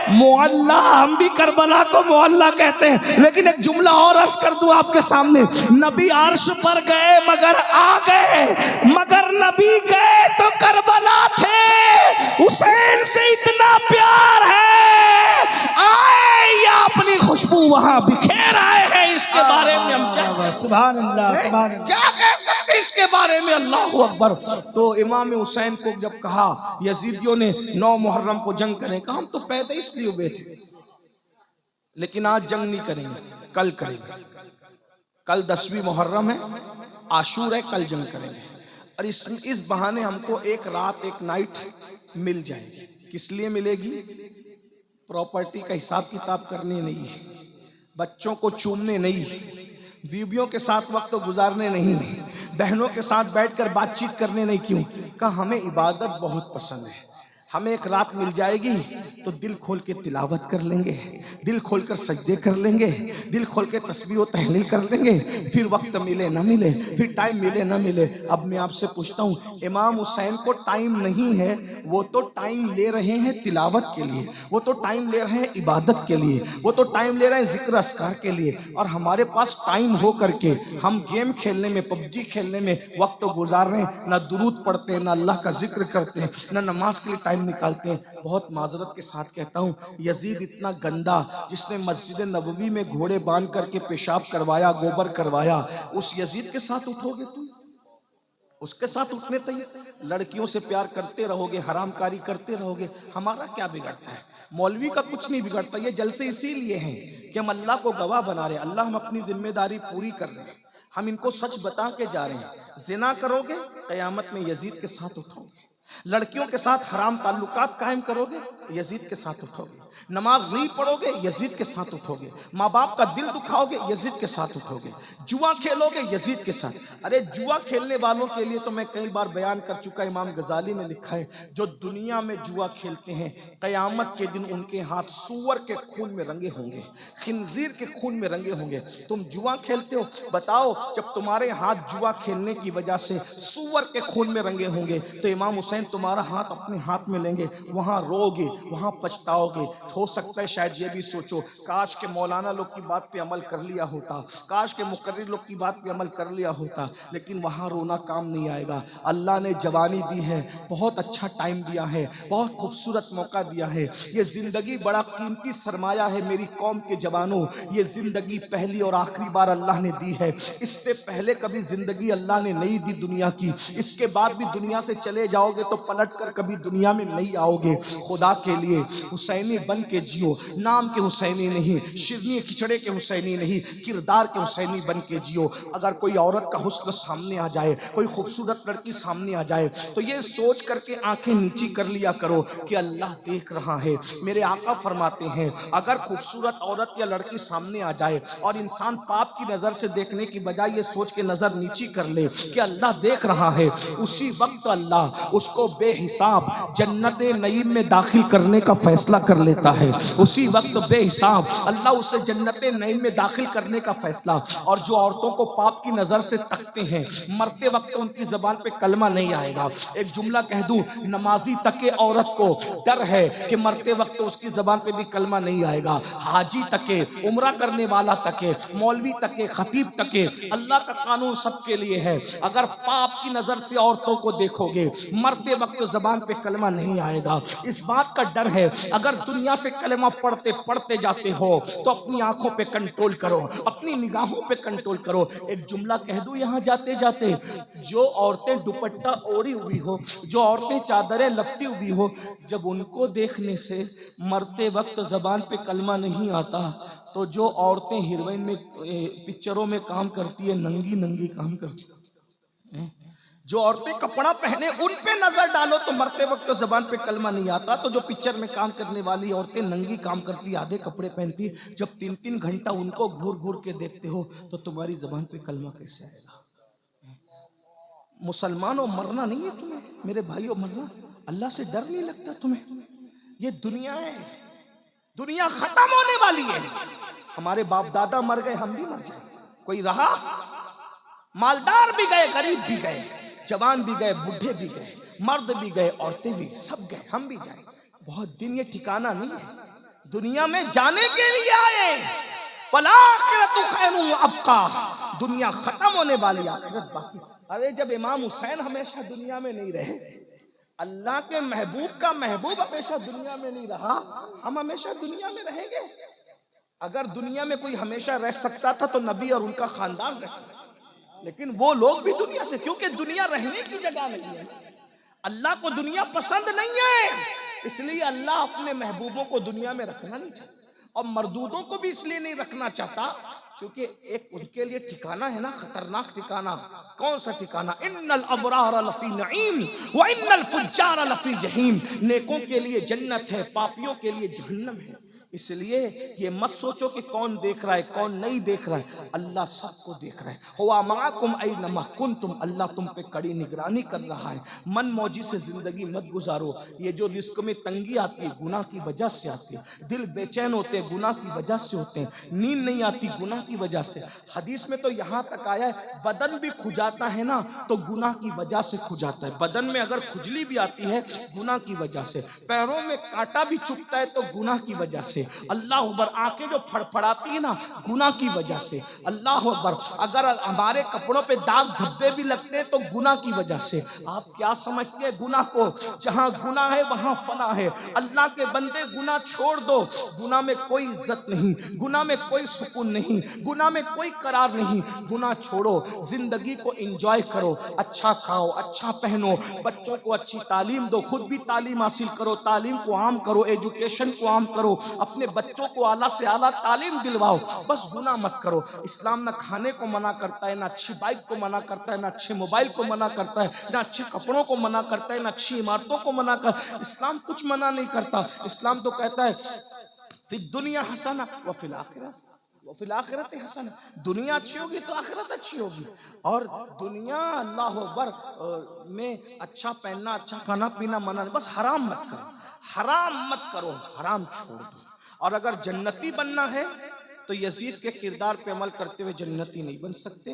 معلی۔ ہم بھی کربلا کو معلی کہتے ہیں، لیکن ایک جملہ اور عرض کر دوں آپ کے سامنے، نبی عرش پر گئے مگر آ گئے، مگر نبی گئے تو کربلا تھے۔ حسین سے اتنا پیار ہے، آئے یا اپنی خوشبو وہاں بکھیر آئے ہیں، اس کے بارے میں ہم کیا سبحان اللہ، سبحان اللہ، کیا کہہ سکتے اس کے بارے میں؟ اللہ اکبر۔ تو امام حسین کو جب کہا یزیدیوں نے 9 محرم کو جنگ کریں، کہا ہم تو پیدا اس لیے ہوئے تھے، لیکن آج جنگ نہیں کریں گے، کل کریں گے، کل 10ویں محرم ہے، عاشور ہے، کل جنگ کریں گے، اور اس بہانے ہم کو ایک رات ایک نائٹ مل جائے گی۔ کس لیے ملے گی؟ پراپرٹی کا حساب کتاب کرنے نہیں، بچوں کو چومنے نہیں، بیویوں کے ساتھ وقت گزارنے نہیں، بہنوں کے ساتھ بیٹھ کر بات چیت کرنے نہیں۔ کیوں؟ کہا ہمیں عبادت بہت پسند ہے، ہمیں ایک رات مل جائے گی تو دل کھول کے تلاوت کر لیں گے، دل کھول کر سجدے کر لیں گے، دل کھول کے تسبیح و تحلیل کر لیں گے، پھر وقت ملے نہ ملے، پھر ٹائم ملے نہ ملے۔ اب میں آپ سے پوچھتا ہوں، امام حسین کو ٹائم نہیں ہے، وہ تو ٹائم لے رہے ہیں تلاوت کے لیے، وہ تو ٹائم لے رہے ہیں عبادت کے لیے، وہ تو ٹائم لے رہے ہیں ذکر اذکار کے لیے، اور ہمارے پاس ٹائم ہو کر کے ہم گیم کھیلنے میں، PUBG کھیلنے میں وقت گزار رہے ہیں، نہ درود پڑھتے ہیں، نہ اللہ کا ذکر کرتے ہیں، نہ نماز کے لیے ٹائم نکالتے ہیں۔ بہت معذرت کے ساتھ کہتا ہوں، یزید اتنا گندا جس نے مسجد نبوی میں گھوڑے باندھ کر کے پیشاب کروایا، گوبر کروایا، اس یزید کے ساتھ اٹھو گے تم؟ اس کے ساتھ اٹھنے تھے؟ لڑکیوں سے پیار کرتے رہو گے، حرام کاری کرتے رہو گے، ہمارا کیا بگڑتا ہے؟ مولوی کا کچھ نہیں بگڑتا۔ یہ جلسے اسی لیے ہیں کہ ہم اللہ کو گواہ بنا رہے ہیں، اللہ ہم اپنی ذمہ داری پوری کر رہے ہیں، ہم ان کو سچ بتا کے جا رہے ہیں۔ زنا کرو گے قیامت میں یزید کے ساتھ اٹھو گے، لڑکیوں کے ساتھ حرام تعلقات قائم کرو گے یزید کے ساتھ اٹھو گے، نماز نہیں پڑھو گے یزید کے ساتھ اٹھو گے، ماں باپ کا دل دکھاؤ گے یزید کے ساتھ اٹھو گے، جوا کھیلو گے یزید کے ساتھ۔ ارے جوا کھیلنے والوں کے لیے تو میں کئی بار بیان کر چکا، امام غزالی نے لکھا ہے جو دنیا میں جوا کھیلتے ہیں قیامت کے دن ان کے ہاتھ سور کے خون میں رنگے ہوں گے، خنزیر کے خون میں رنگے ہوں گے۔ تم جوا کھیلتے ہو، بتاؤ جب تمہارے ہاتھ جوا کھیلنے کی وجہ سے سور کے خون میں رنگے ہوں گے تو امام حسین تمہارا ہاتھ اپنے ہاتھ میں لیں گے، وہاں رو گے، وہاں پچھتاؤ گے۔ ہو سکتا ہے شاید یہ بھی سوچو کاش کہ مولانا لوگ کی بات پہ عمل کر لیا ہوتا، کاش کہ مقرر لوگ کی بات پہ عمل کر لیا ہوتا، لیکن وہاں رونا کام نہیں آئے گا۔ اللہ نے جوانی دی ہے، بہت اچھا ٹائم دیا ہے، بہت خوبصورت موقع دیا ہے، یہ زندگی بڑا قیمتی سرمایہ ہے میری قوم کے جوانوں، یہ زندگی پہلی اور آخری بار اللہ نے دی ہے، اس سے پہلے کبھی زندگی اللہ نے نہیں دی دنیا کی، اس کے بعد بھی دنیا سے چلے جاؤ گے تو پلٹ کر کبھی دنیا میں نہیں آؤ گے۔ خدا کے لیے حسینی بن کے جیو، نام کے حسینی نہیں، شرنی کھچڑے کے حسینی نہیں، کردار کے حسینی بن کے جیو۔ اگر کوئی عورت کا حسن سامنے آ جائے، کوئی خوبصورت لڑکی سامنے آ جائے تو یہ سوچ کر کے آنکھیں نیچی کر لیا کرو کہ اللہ دیکھ رہا ہے۔ میرے آقا فرماتے ہیں اگر خوبصورت عورت یا لڑکی سامنے آ جائے اور انسان پاپ کی نظر سے دیکھنے کی بجائے یہ سوچ کے نظر نیچی کر لے کہ اللہ دیکھ رہا ہے، اسی وقت اللہ اس کو بے حساب جنت نعیم میں داخل کرنے کا فیصلہ کر لیتا ہے، اسی وقت بے حساب اللہ اسے جنت نعیم میں داخل کرنے کا فیصلہ۔ اور جو عورتوں کو پاپ کی نظر سے تکتے ہیں، مرتے وقت ان کی زبان پہ کلمہ نہیں آئے گا۔ ایک جملہ کہہ دوں، نمازی تک عورت کو ڈر ہے کہ مرتے وقت اس کی زبان پہ بھی کلمہ نہیں آئے گا، حاجی تک، عمرہ کرنے والا تک، مولوی تک، خطیب تک، اللہ کا قانون سب کے لیے ہے۔ اگر پاپ کی نظر سے عورتوں کو دیکھو گے، مرتے وقت زبان پہ کلمہ نہیں آئے گا۔ اس بات کا ڈر ہے اگر دنیا سے کلمہ پڑھتے جاتے ہو تو اپنی آنکھوں پہ کنٹرول کرو، اپنی نگاہوں پہ کنٹرول کرو۔ ایک جملہ کہہ دوں یہاں جاتے جاتے، جو عورتیں دوپٹہ اوڑی ہوئی ہو، جو عورتیں چادریں لپٹی ہوئی ہو، جب ان کو دیکھنے سے مرتے وقت زبان پہ کلمہ نہیں آتا، تو جو عورتیں ہیروئن میں پکچروں میں کام کرتی ہے، ننگی ننگی کام کرتی ہیں، جو عورتیں کپڑا پہنے ان پہ نظر ڈالو تو مرتے وقت زبان پہ کلمہ نہیں آتا، تو جو پکچر میں کام کرنے والی عورتیں ننگی کام کرتی، آدھے کپڑے پہنتی، جب 3 گھنٹہ ان کو گھور گھور کے دیکھتے ہو تو تمہاری زبان پہ کلمہ کیسے آئے گا؟ مسلمانوں مرنا نہیں ہے تمہیں، میرے بھائیوں مرنا، اللہ سے ڈر نہیں لگتا تمہیں؟ یہ دنیا ہے، دنیا ختم ہونے والی ہے۔ ہمارے باپ دادا مر گئے، ہم بھی مر جائیں، کوئی رہا؟ مالدار بھی گئے، غریب بھی گئے، جوان بھی گئے، بڈھے بھی گئے، مرد بھی گئے، عورتیں بھی، سب گئے، ہم بھی جائیں۔ بہت دن یہ ٹھکانہ نہیں ہے، دنیا میں جانے کے لیے آئے۔ وَالْآخِرَةُ خَيْرٌ وَأَبْقَىٰ، دنیا ختم ہونے والی، آخرت باقی۔ ارے جب امام حسین ہمیشہ دنیا میں نہیں رہے، اللہ کے محبوب کا محبوب ہمیشہ دنیا میں نہیں رہا، ہم ہمیشہ دنیا میں رہیں گے؟ اگر دنیا میں کوئی ہمیشہ رہ سکتا تھا تو نبی اور ان کا خاندان رہ سکتا، لیکن وہ لوگ بھی دنیا سے، کیونکہ دنیا رہنے کی جگہ نہیں ہے۔ اللہ کو دنیا پسند نہیں ہے، اس لیے اللہ اپنے محبوبوں کو دنیا میں رکھنا نہیں چاہتا، اور مردودوں کو بھی اس لیے نہیں رکھنا چاہتا کیونکہ ایک ان کے لیے ٹھکانہ ہے نا، خطرناک ٹھکانہ۔ کون سا ٹھکانہ؟ ان الابرار لفی نعیم وان الفجار لفی جہیم، نیکوں کے لیے جنت ہے، پاپیوں کے لیے جہنم ہے۔ اس لیے یہ مت سوچو کہ کون دیکھ رہا ہے کون نہیں دیکھ رہا ہے، اللہ سب کو دیکھ رہا ہے۔ ہوا معکم اینما کنتم، اللہ تم پہ کڑی نگرانی کر رہا ہے۔ من موجی سے زندگی مت گزارو، یہ جو رزق میں تنگی آتی ہے گناہ کی وجہ سے آتی ہے، دل بے چین ہوتے ہیں گناہ کی وجہ سے ہوتے ہیں، نیند نہیں آتی گناہ کی وجہ سے۔ حدیث میں تو یہاں تک آیا ہے بدن بھی کھجاتا ہے نا تو گناہ کی وجہ سے کھجاتا ہے، بدن میں اگر کھجلی بھی آتی ہے گناہ کی وجہ سے، پیروں میں کانٹا بھی چبھتا ہے تو گناہ کی وجہ سے، اللہ اکبر، آنکھیں جو پھڑپھڑاتی ہیں نا گناہ کی وجہ سے، اللہ اکبر، اگر ہمارے کپڑوں پہ داغ دھبے بھی لگتے ہیں تو گناہ کی وجہ سے۔ آپ کیا سمجھتے ہیں گناہ کو؟ جہاں گناہ ہے وہاں فنا ہے۔ اللہ کے بندے گناہ چھوڑ دو، گناہ میں کوئی عزت نہیں، گناہ میں کوئی سکون نہیں، گناہ میں کوئی قرار نہیں، گناہ چھوڑو، زندگی کو انجوائے کرو، اچھا کھاؤ، اچھا پہنو، بچوں کو اچھی تعلیم دو، خود بھی تعلیم حاصل کرو، تعلیم کو عام کرو، ایجوکیشن کو عام کرو، اپنے بچوں کو اعلیٰ سے اعلیٰ تعلیم دلواؤ، بس گناہ مت کرو۔ اسلام نہ کھانے کو منع کرتا ہے، نہ اچھی بائک کو منع کرتا ہے، نہ اچھے موبائل کو منع کرتا ہے، نہ اچھے کپڑوں کو منع کرتا ہے، نہ اچھی عمارتوں کو منع کرتا ہے، اسلام کچھ منع نہیں کرتا۔ اسلام تو کہتا ہے فی الدنیا حسنہ وفی الآخرہ وفی الآخرت حسنہ، دنیا اچھی ہوگی تو آخرت اچھی ہوگی، اور دنیا اللہ اکبر میں اچھا پہننا اچھا کھانا پینا منع نہیں، بس حرام مت کرو، حرام مت کرو، حرام چھوڑ دو۔ اور اگر جنتی بننا ہے تو یزید کے کردار پہ عمل کرتے ہوئے جنتی نہیں بن سکتے،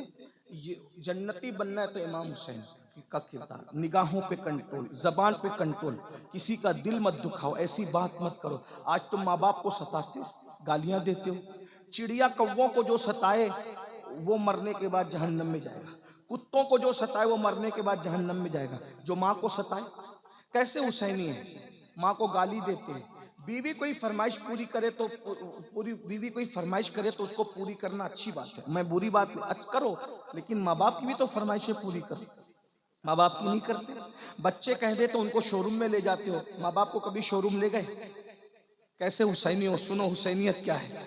جنتی بننا ہے تو امام حسین کا کردار، نگاہوں پہ کنٹرول، زبان پہ کنٹرول، کسی کا دل مت دکھاؤ، ایسی بات مت کرو۔ آج تم ماں باپ کو ستاتے ہو، گالیاں دیتے ہو، چڑیا کووں کو جو ستائے وہ مرنے کے بعد جہنم میں جائے گا، کتوں کو جو ستائے وہ مرنے کے بعد جہنم میں جائے گا، جو ماں کو ستائے کیسے حسینی ہے، ماں کو گالی دیتے ہیں۔ بیوی کوئی فرمائش پوری کرے تو بیوی کوئی فرمائش کرے تو اس کو پوری کرنا اچھی بات ہے، میں بری بات کرو، لیکن ماں باپ کی بھی تو فرمائشیں پوری کرو، ماں باپ کی نہیں کرتے۔ بچے کہہ دے تو ان کو شو روم میں لے جاتے ہو، ماں باپ کو کبھی شو روم لے گئے؟ کیسے حسینی ہو؟ سنو حسینیت کیا ہے۔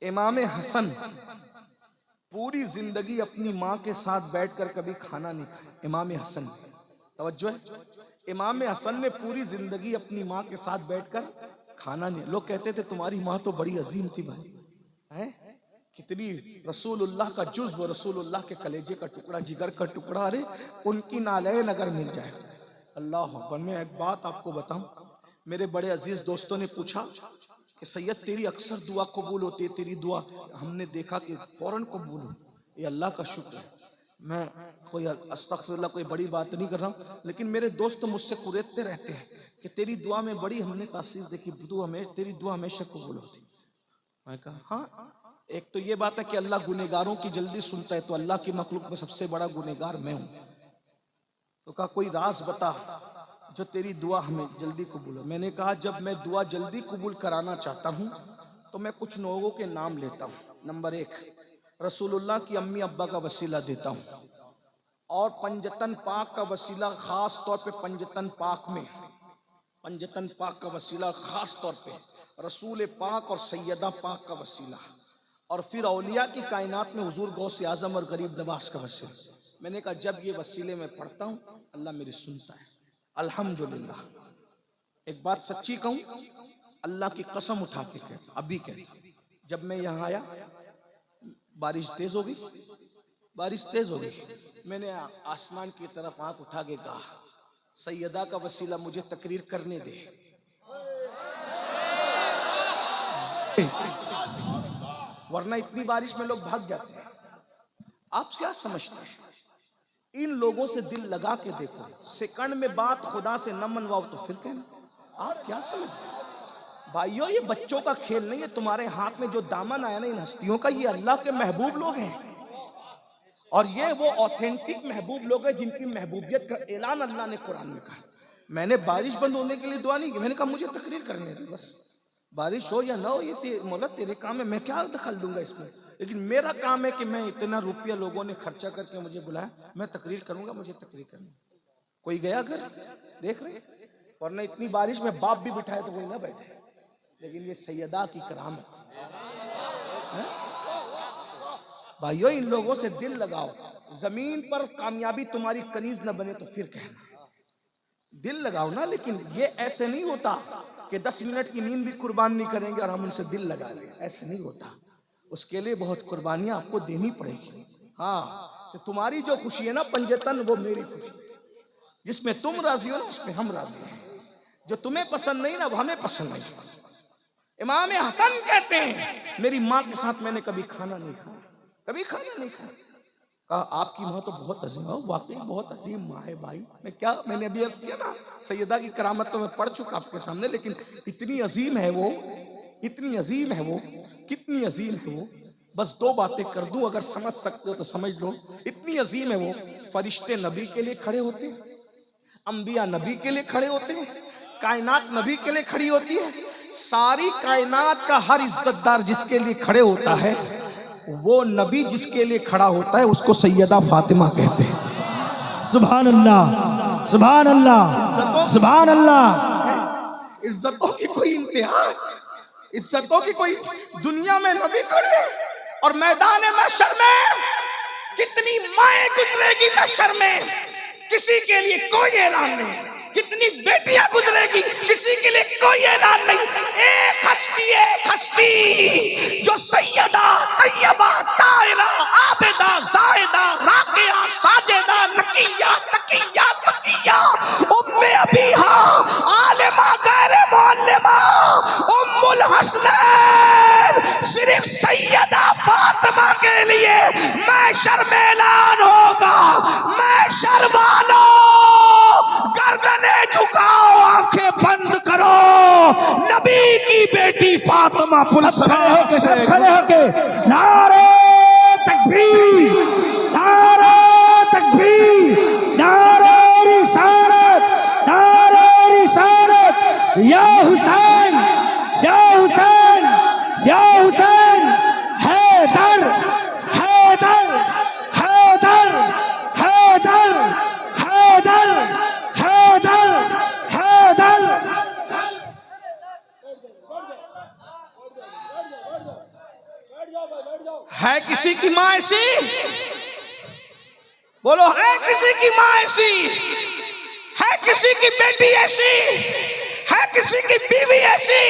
امام حسن پوری زندگی اپنی ماں کے ساتھ بیٹھ کر کبھی کھانا نہیں کھایا، امام حسن، توجہ ہے، امام حسن نے پوری زندگی اپنی ماں کے ساتھ بیٹھ کر کھانا نہیں۔ لوگ کہتے تھے تمہاری ماں تو بڑی عظیم تھی بھائی، کتنی رسول اللہ کا جزو، رسول اللہ کے کلیجے کا ٹکڑا، جگر کا ٹکڑا، ارے ان کی نالین اگر مل جائے۔ اللہ اکبر، میں ایک بات آپ کو بتاؤں، میرے بڑے عزیز دوستوں نے پوچھا کہ سید تیری اکثر دعا قبول ہوتی ہے، تیری دعا ہم نے دیکھا کہ فوراً قبول ہو۔ یہ اللہ کا شکر ہے، میں کوئی استغفر اللہ کوئی بڑی بات نہیں کر رہا ہوں، لیکن میرے دوست مجھ سے قریدتے رہتے ہیں کہ تیری دعا میں بڑی ہم نے تاثیر دیکھی، تیری دعا ہمیشہ قبول ہوتی۔ میں کہا ہاں، ایک تو یہ بات ہے کہ اللہ گنہگاروں کی جلدی سنتا ہے، تو اللہ کی مخلوق میں سب سے بڑا گنہگار میں ہوں۔ تو کہا کوئی راز بتا جو تیری دعا ہمیں جلدی قبول ہو۔ میں نے کہا جب میں دعا جلدی قبول کرانا چاہتا ہوں تو میں کچھ لوگوں کے نام لیتا ہوں۔ نمبر 1، رسول اللہ کی امی ابا کا وسیلہ دیتا ہوں، اور پنجتن پاک کا وسیلہ خاص طور پہ پنجتن پاک کا وسیلہ خاص طور پہ رسول پاک اور سیدہ پاک کا وسیلہ، اور پھر اولیاء کی کائنات میں حضور غوث اعظم اور غریب نواز کا وسیلہ۔ میں نے کہا جب یہ وسیلے میں پڑھتا ہوں اللہ میری سنتا ہے، الحمدللہ۔ ایک بات سچی کہوں، اللہ کی قسم اٹھا کے کہتا، ابھی کہتا، جب میں یہاں آیا بارش تیز ہو گئی، میں نے آسمان کی طرف آنکھ اٹھا کے کہا سیدہ کا وسیلہ مجھے تقریر کرنے دے۔ ورنہ اتنی بارش میں لوگ بھاگ جاتے ہیں۔ آپ کیا سمجھتے ہیں؟ ان لوگوں سے دل لگا کے دیکھو، سیکنڈ میں بات خدا سے نہ منواؤ تو پھر کہنا۔ آپ کیا سمجھتے ہیں؟ بھائیو یہ بچوں کا کھیل نہیں ہے، تمہارے ہاتھ میں جو دامن آیا نا ان ہستیوں کا، یہ اللہ کے محبوب لوگ ہیں، اور یہ وہ اوتھینٹک محبوب لوگ ہیں جن کی محبوبیت کا اعلان اللہ نے قرآن میں کہا۔ میں نے بارش بند ہونے کے لیے دعا نہیں کی، میں نے کہا مجھے تقریر کرنے دے، بس بارش ہو یا نہ ہو یہ مولا تیرے کام ہے، میں کیا دخل دوں گا اس میں، لیکن میرا کام ہے کہ میں اتنا روپیہ لوگوں نے خرچہ کر کے مجھے بلایا، میں تقریر کروں گا، مجھے تقریر کرنی۔ کوئی گیا گھر دیکھ رہے، ورنہ اتنی بارش میں باپ بھی بٹھائے تو کوئی نہ بیٹھے، لیکن یہ سیدہ کی کرامت۔ بھائیو ان لوگوں سے دل لگاؤ، زمین پر کامیابی تمہاری کنیز نہ بنے تو پھر کہنا، دل لگاؤ نا، لیکن یہ ایسے نہیں ہوتا کہ 10 منٹ کی نیند بھی قربان نہیں کریں گے اور ہم ان سے دل لگا لیں، ایسے نہیں ہوتا، اس کے لیے بہت قربانیاں آپ کو دینی پڑے گی۔ ہاں تو تمہاری جو خوشی ہے نا پنجتن، وہ میری خوشی، جس میں تم راضی ہو نا اس میں ہم راضی ہیں، جو تمہیں پسند نہیں نا وہ ہمیں پسند نہیں۔ امام حسن کہتے ہیں میری ماں کے ساتھ میں نے کبھی کھانا نہیں کھایا، کہا آپ کی ماں تو بہت عظیم ہے، واقعی بہت عظیم ماں ہے بھائی، میں نے ابھی عرض کیا نا سیدہ کی کرامت تو میں پڑھ چکا آپ کے سامنے، لیکن اتنی عظیم ہے وہ، کتنی عظیم ہے وہ، بس 2 باتیں کر دوں، اگر سمجھ سکتے ہو تو سمجھ لو، اتنی عظیم ہے وہ، فرشتے نبی کے لیے کھڑے ہوتے ہیں، انبیاء نبی کے لیے کھڑے ہوتے ہیں، کائنات نبی کے لیے کھڑی ہوتی ہے، ساری کائنات کا ہر عزت دار جس کے لیے کھڑے ہوتا ہے وہ نبی جس کے لیے کھڑا ہوتا ہے اس کو سیدہ فاطمہ کہتے ہیں۔ سبحان اللہ، سبحان اللہ، سبحان اللہ۔ عزتوں کی کوئی انتہا، عزتوں کی کوئی، دنیا میں نبی کھڑے اور میدان محشر میں کتنی مائیں گزرے گی محشر میں، کسی کے لیے کوئی اعلان نہیں، کتنی بیٹیاں گزرے گی کسی کے لیے کوئی اعلان نہیں، ایک ہستی جو سیدہ طیبہ طاہرہ عابدہ زاہدہ راکعہ ساجدہ نقیہ تقیہ زکیہ ام ابیہا عالمہ غیر معلمہ ام الحسنین، صرف سیدہ فاطمہ کے لیے محشر میں اعلان ہوگا، محشر والو گردنیں جھکاؤ، آنکھیں بند کرو، نبی کی بیٹی فاطمہ کھڑے ہو کے نعرہ تکبیر، نعرہ تکبیر، نعرہ رسالت، نعرہ رسالت، یا حسین، یا حسین، یا حسین، حیدر، حیدر، حیدر، حیدر، حیدر، حیدر، حیدر۔ ہے کسی کی ماں ایسی؟ بولو ہے کسی کی ماں ایسی؟ ہے کسی کی بیٹی ایسی؟ ہے کسی کی بیوی ایسی؟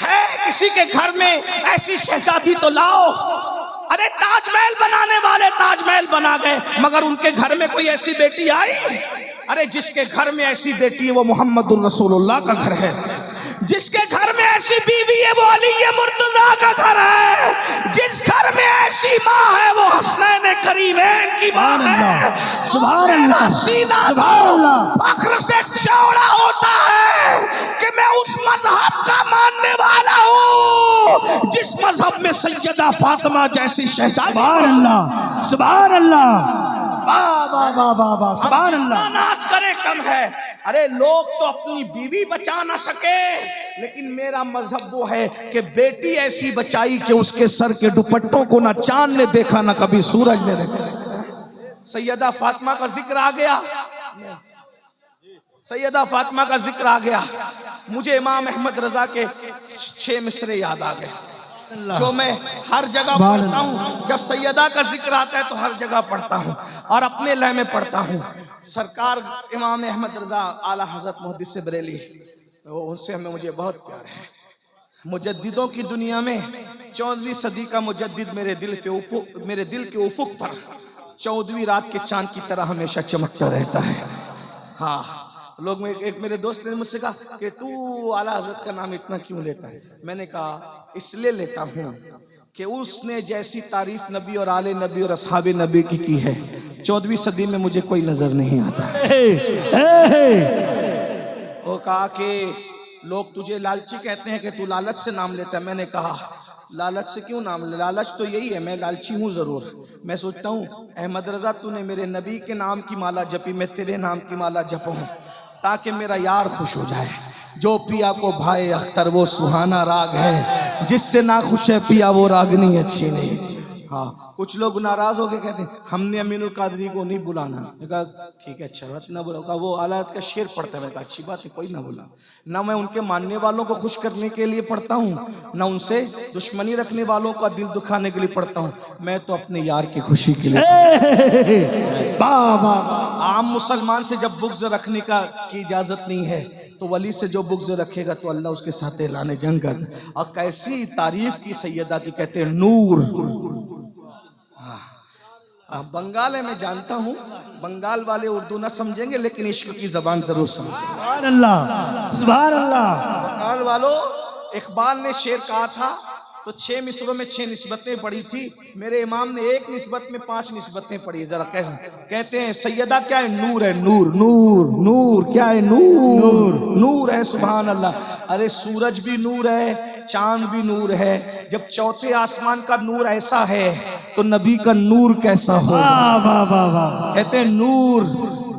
ہے کسی کے گھر میں ایسی شہزادی تو لاؤ۔ ارے تاج محل بنانے والے تاج محل بنا گئے، مگر ان کے گھر میں کوئی ایسی بیٹی آئی؟ ارے جس کے گھر میں ایسی بیٹی ہے وہ محمد الرسول اللہ کا گھر ہے، جس کے گھر میں ایسی بیوی ہے وہ علی مرتضیٰ کا گھر ہے، جس گھر میں ایسی ماں ہے وہ حسنین کریمین کی ماں ہے۔ سبحان اللہ، سینہ سبحان اللہ، فخر سے چوڑا ہوتا ہے کہ میں اس مذہب کا ماننے والا ہوں جس مذہب میں سیدہ فاطمہ جیسی شہزادی۔ سبحان اللہ، سبحان اللہ، واہ واہ واہ واہ واہ، سبحان اللہ۔ ناز کرے کم ہے، ارے لوگ تو اپنی بیوی بچا نہ سکے، لیکن میرا مذہب وہ ہے کہ بیٹی ایسی بچائی کہ اس کے سر کے دوپٹوں کو نہ چاند نے دیکھا نہ کبھی سورج نے دیکھا۔ سیدہ فاطمہ کا ذکر آ گیا، سیدہ فاطمہ کا ذکر آ گیا، مجھے امام احمد رضا کے 6 مصرے یاد آ گئے جو میں ہر جگہ پڑھتا ہوں۔ جب سیدہ کا ذکر آتا ہے تو ہر جگہ پڑھتا ہوں اور اپنے لے میں پڑھتا ہوں۔ سرکار امام احمد رضا اعلیٰ حضرت محدث بریلی، ان سے مجھے بہت پیار ہے۔ مجددوں کی دنیا میں 14ویں صدی کا مجدد میرے دل کے افق پر 14ویں رات کے چاند کی طرح ہمیشہ چمکتا رہتا ہے۔ ہاں، لوگ ایک میرے دوست نے مجھ سے کہا کہ تو اعلیٰ حضرت کا نام اتنا کیوں لیتا ہے؟ میں نے کہا اس لیے لیتا ہوں کہ اس نے جیسی تعریف نبی اور آل نبی اور اصحاب نبی کی ہے 14ویں صدی میں مجھے کوئی نظر نہیں آتا۔ وہ کہا کہ لوگ تجھے لالچی کہتے ہیں کہ تو لالچ سے نام لیتا ہے۔ میں نے کہا لالچ سے کیوں نام لے؟ لالچ تو یہی ہے، میں لالچی ہوں ضرور۔ میں سوچتا ہوں احمد رضا تو نے میرے نبی کے نام کی مالا جپی، میں تیرے نام کی مالا جپوں تاکہ میرا یار خوش ہو جائے۔ جو پیا کو بھائے اختر وہ سہانا راگ ہے، جس سے نہ خوش ہے پیا وہ راگنی اچھی نہیں۔ ہاں، کچھ لوگ ناراض ہو کے کہتے ہیں ہم نے امین القادری کو نہیں بلانا۔ میں کہا ٹھیک ہے، اچھا بات نہ بلاؤ۔ کہا وہ اعلیٰ حضرت کا شعر پڑھتا ہے۔ میں کہا اچھی بات ہے، کوئی نہ بلا۔ نہ میں ان کے ماننے والوں کو خوش کرنے کے لیے پڑھتا ہوں، نہ ان سے دشمنی رکھنے والوں کا دل دکھانے کے لیے پڑھتا ہوں، میں تو اپنے یار کی خوشی کے لیے۔ عام مسلمان سے جب بغض رکھنے کی اجازت نہیں ہے تو ولی سے جو بغض رکھے گا تو اللہ اس کے ساتھ اعلان جنگ کر۔ اور کیسی تعریف کی سیدہ کی، کہتے ہیں نور۔ بنگال ہے، میں جانتا ہوں بنگال والے اردو نہ سمجھیں گے لیکن عشق کی زبان ضرور سمجھیں گے۔ سبحان اللہ، سبحان اللہ۔ بنگال والوں، اقبال نے شعر کہا تھا تو 6 مصروں میں 6 نسبتیں پڑھی تھی، میرے امام نے ایک نسبت میں 5 نسبتیں پڑھی۔ ذرا کہتے ہیں سیدہ کیا ہے؟ نور ہے، نور نور نور، کیا ہے؟ نور نور ہے۔ سبحان اللہ۔ ارے سورج بھی نور ہے، چاند بھی نور ہے، جب چوتھے آسمان کا نور ایسا ہے تو نبی کا نور کیسا ہوگا؟ کہتے ہیں نور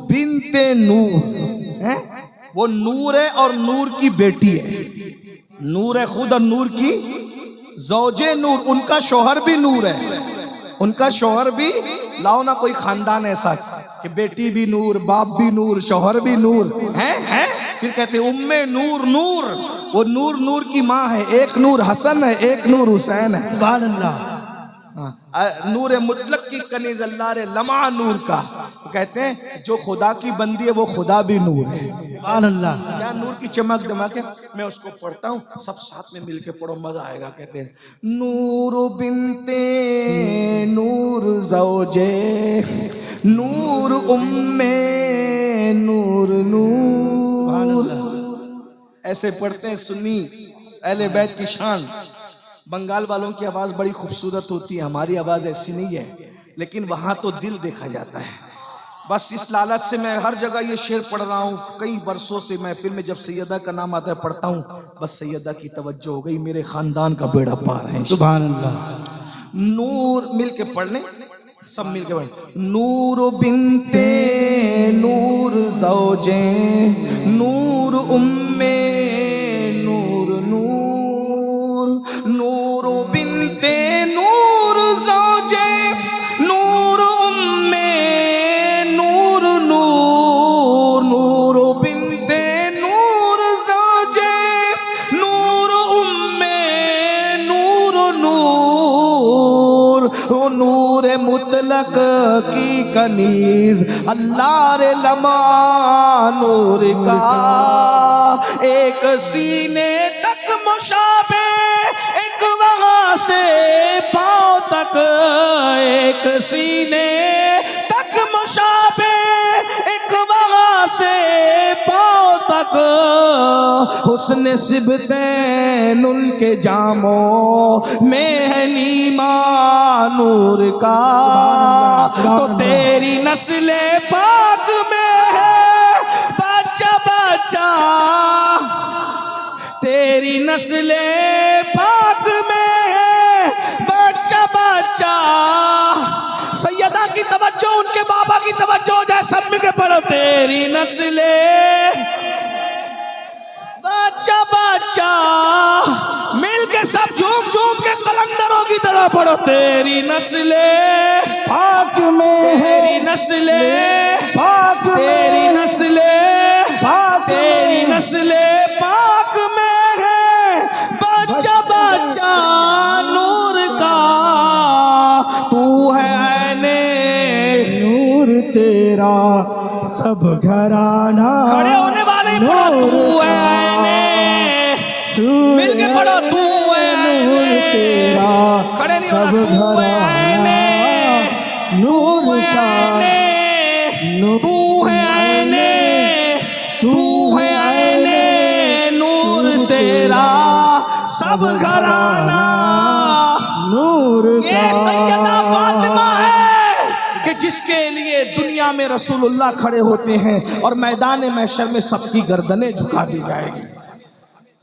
بنت نور، وہ نور ہے اور نور کی بیٹی ہے، نور ہے خود اور نور کی زوجے نور، ان کا شوہر بھی نور ہے، ان کا شوہر بھی۔ لاؤ نا کوئی خاندان ایسا کہ بیٹی بھی نور، باپ بھی نور، شوہر بھی نور ہے۔ پھر کہتے ہیں ام نور نور، وہ نور نور کی ماں ہے، ایک نور حسن ہے ایک نور حسین ہے۔ سبحان اللہ۔ نور مطلق کی کنیز اللہ رے لمع نور کا، کہتے ہیں جو خدا کی بندی ہے وہ خدا بھی نور ہے۔ سبحان اللہ۔ کیا نور کی چمک دمک ہے۔ میں اس کو پڑھتا ہوں، سب ساتھ میں مل کے پڑھو، مزہ آئے گا۔ کہتے ہیں نور بنتے نور زوجے نور ام نور نور۔ ایسے پڑھتے ہیں سنی اہل بیت کی شان۔ بنگال والوں کی آواز بڑی خوبصورت ہوتی ہے، ہماری آواز ایسی نہیں ہے، لیکن وہاں تو دل دیکھا جاتا ہے۔ بس اس لالچ سے میں ہر جگہ یہ شعر پڑھ رہا ہوں، کئی برسوں سے محفل میں جب سیدہ کا نام آتا ہے پڑھتا ہوں، بس سیدہ کی توجہ ہو گئی، میرے خاندان کا بیڑا پار ہے۔ سبحان اللہ۔ نور مل کے پڑھ لیں، سب مل کے پڑھ۔ نور بنتے نور زوجیں نور ام نور نور، نور بنتے نور زوجیں نور ام نور نور، نور بنتے نور زوجیں نور ام نور نور، نور مطلق کی کنیز اللہ رے لمع نور کا، ایک سینے تک مشابہ ایک وہاں سے پاؤں تک، ایک سینے تک مشابہ ایک وہاں حسن سبتین ان کے جاموں میں ہے نیما نور کا، تو تیری نسل پاک میں ہے بچہ بچہ، تیری نسل پاک میں ہے بچہ بچہ۔ سیدہ کی توجہ، ان کے بابا کی توجہ ہو جائے، سب مل کے پڑھو، تیری نسل بچہ بچہ، مل کے سب جھوم جھوم کے قلندروں کی طرح پڑھو، تیری نسل پاک میں ہے، تیری نسل پاک میں، تیری نسل پاک میں، تیری نسل پاک میں ہے بچہ بچہ نور کا، تو ہے عین نور تیرا سب گھرانہ، کھڑے ہونے والے ہی پڑھو، تو ہے عین، مل کے پڑھو، تو ہے عین، تیرا کھڑے نہیں سب ہونا، تو ہے عین، نور تو ہے کا، عین، تو ہے عین، تو ہے عین نور تیرا سب گھرانہ۔ نور یہ کا، سیدہ فاطمہ ہے کہ جس کے لیے دنیا میں رسول اللہ کھڑے ہوتے ہیں اور میدان محشر میں سب کی گردنیں جھکا دی جائے گی۔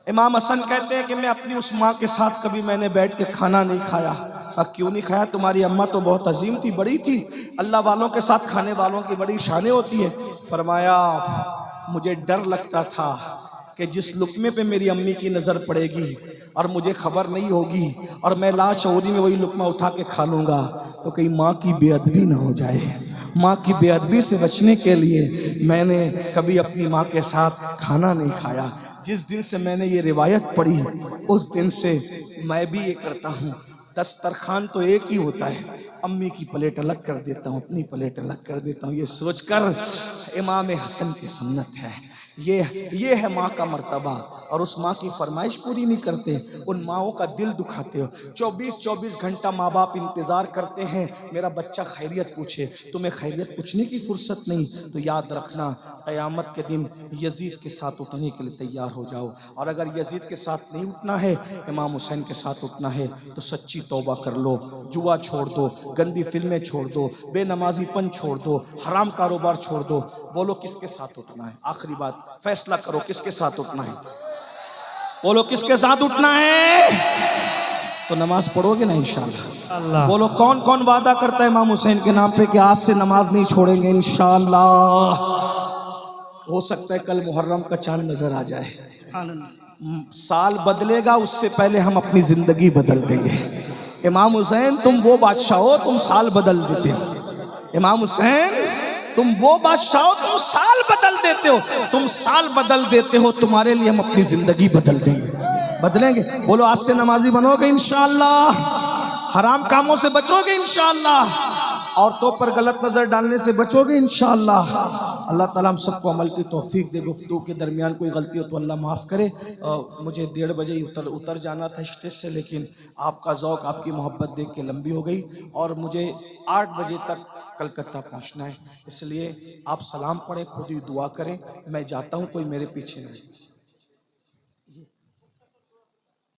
امام حسن کہتے ہیں کہ میں اپنی اس ماں کے ساتھ کبھی میں نے بیٹھ کے کھانا نہیں کھایا۔ کیوں نہیں کھایا؟ تمہاری اماں تو بہت عظیم تھی، بڑی تھی، اللہ والوں کے ساتھ کھانے والوں کی بڑی شانیں ہوتی ہے۔ فرمایا مجھے ڈر لگتا تھا کہ جس لقمے پہ میری امی کی نظر پڑے گی اور مجھے خبر نہیں ہوگی اور میں لاشعوری میں وہی لقمہ اٹھا کے کھا لوں گا تو کہیں ماں کی بے ادبی نہ ہو جائے۔ ماں کی بے ادبی سے بچنے کے لیے میں نے کبھی اپنی ماں کے ساتھ کھانا نہیں کھایا۔ جس دن سے میں نے یہ روایت پڑھی اس دن سے میں بھی یہ کرتا ہوں، دسترخوان تو ایک ہی ہوتا ہے، امی کی پلیٹ الگ کر دیتا ہوں، اپنی پلیٹ الگ کر دیتا ہوں، یہ سوچ کر امام حسن کی سنت ہے، یہ ہے ماں کا مرتبہ۔ اور اس ماں کی فرمائش پوری نہیں کرتے، ان ماؤں کا دل دکھاتے ہو۔ 24 گھنٹہ ماں باپ انتظار کرتے ہیں میرا بچہ خیریت پوچھے، تمہیں خیریت پوچھنے کی فرصت نہیں، تو یاد رکھنا قیامت کے دن یزید کے ساتھ اٹھنے کے لیے تیار ہو جاؤ، اور اگر یزید کے ساتھ نہیں اٹھنا ہے، امام حسین کے ساتھ اٹھنا ہے تو سچی توبہ کر لو، جوا چھوڑ دو، گندی فلمیں چھوڑ دو، بے نمازی پن چھوڑ دو، حرام کاروبار چھوڑ دو۔ بولو کس کے ساتھ اٹھنا ہے؟ آخری بات، فیصلہ کرو کس کے ساتھ اٹھنا ہے؟ بولو کس کے ساتھ اٹھنا ہے؟ تو نماز پڑھو گے نا انشاءاللہ؟ بولو کون کون وعدہ کرتا ہے امام حسین کے نام پہ کہ آج سے نماز نہیں چھوڑیں گے انشاءاللہ؟ ہو سکتا ہے کل محرم کا چاند نظر آ جائے، سال بدلے گا اس سے پہلے ہم اپنی زندگی بدل دیں گے۔ امام حسین تم وہ بادشاہ ہو تم سال بدل دیتے ہو، امام حسین تم وہ بادشاہ ہو تم سال بدل دیتے ہو، تم سال بدل دیتے ہو، تمہارے لیے ہم اپنی زندگی بدل دیں گے، بدلیں گے۔ بولو آج سے نمازی بنو گے انشاءاللہ، حرام کاموں سے بچو گے انشاءاللہ، عورتوں پر غلط نظر ڈالنے سے بچو گے انشاءاللہ۔ اللہ تعالیٰ ہم سب کو عمل کی توفیق دے۔ گفتگو کے درمیان کوئی غلطی ہو تو اللہ معاف کرے۔ مجھے 1:30 بجے اتر جانا تھا اسٹیج سے، لیکن آپ کا ذوق آپ کی محبت دیکھ کے لمبی ہو گئی، اور مجھے 8 بجے تک کلکتہ پہنچنا ہے، اس لیے آپ سلام پڑھیں، خود ہی دعا کریں، میں جاتا ہوں، کوئی میرے پیچھے نہیں۔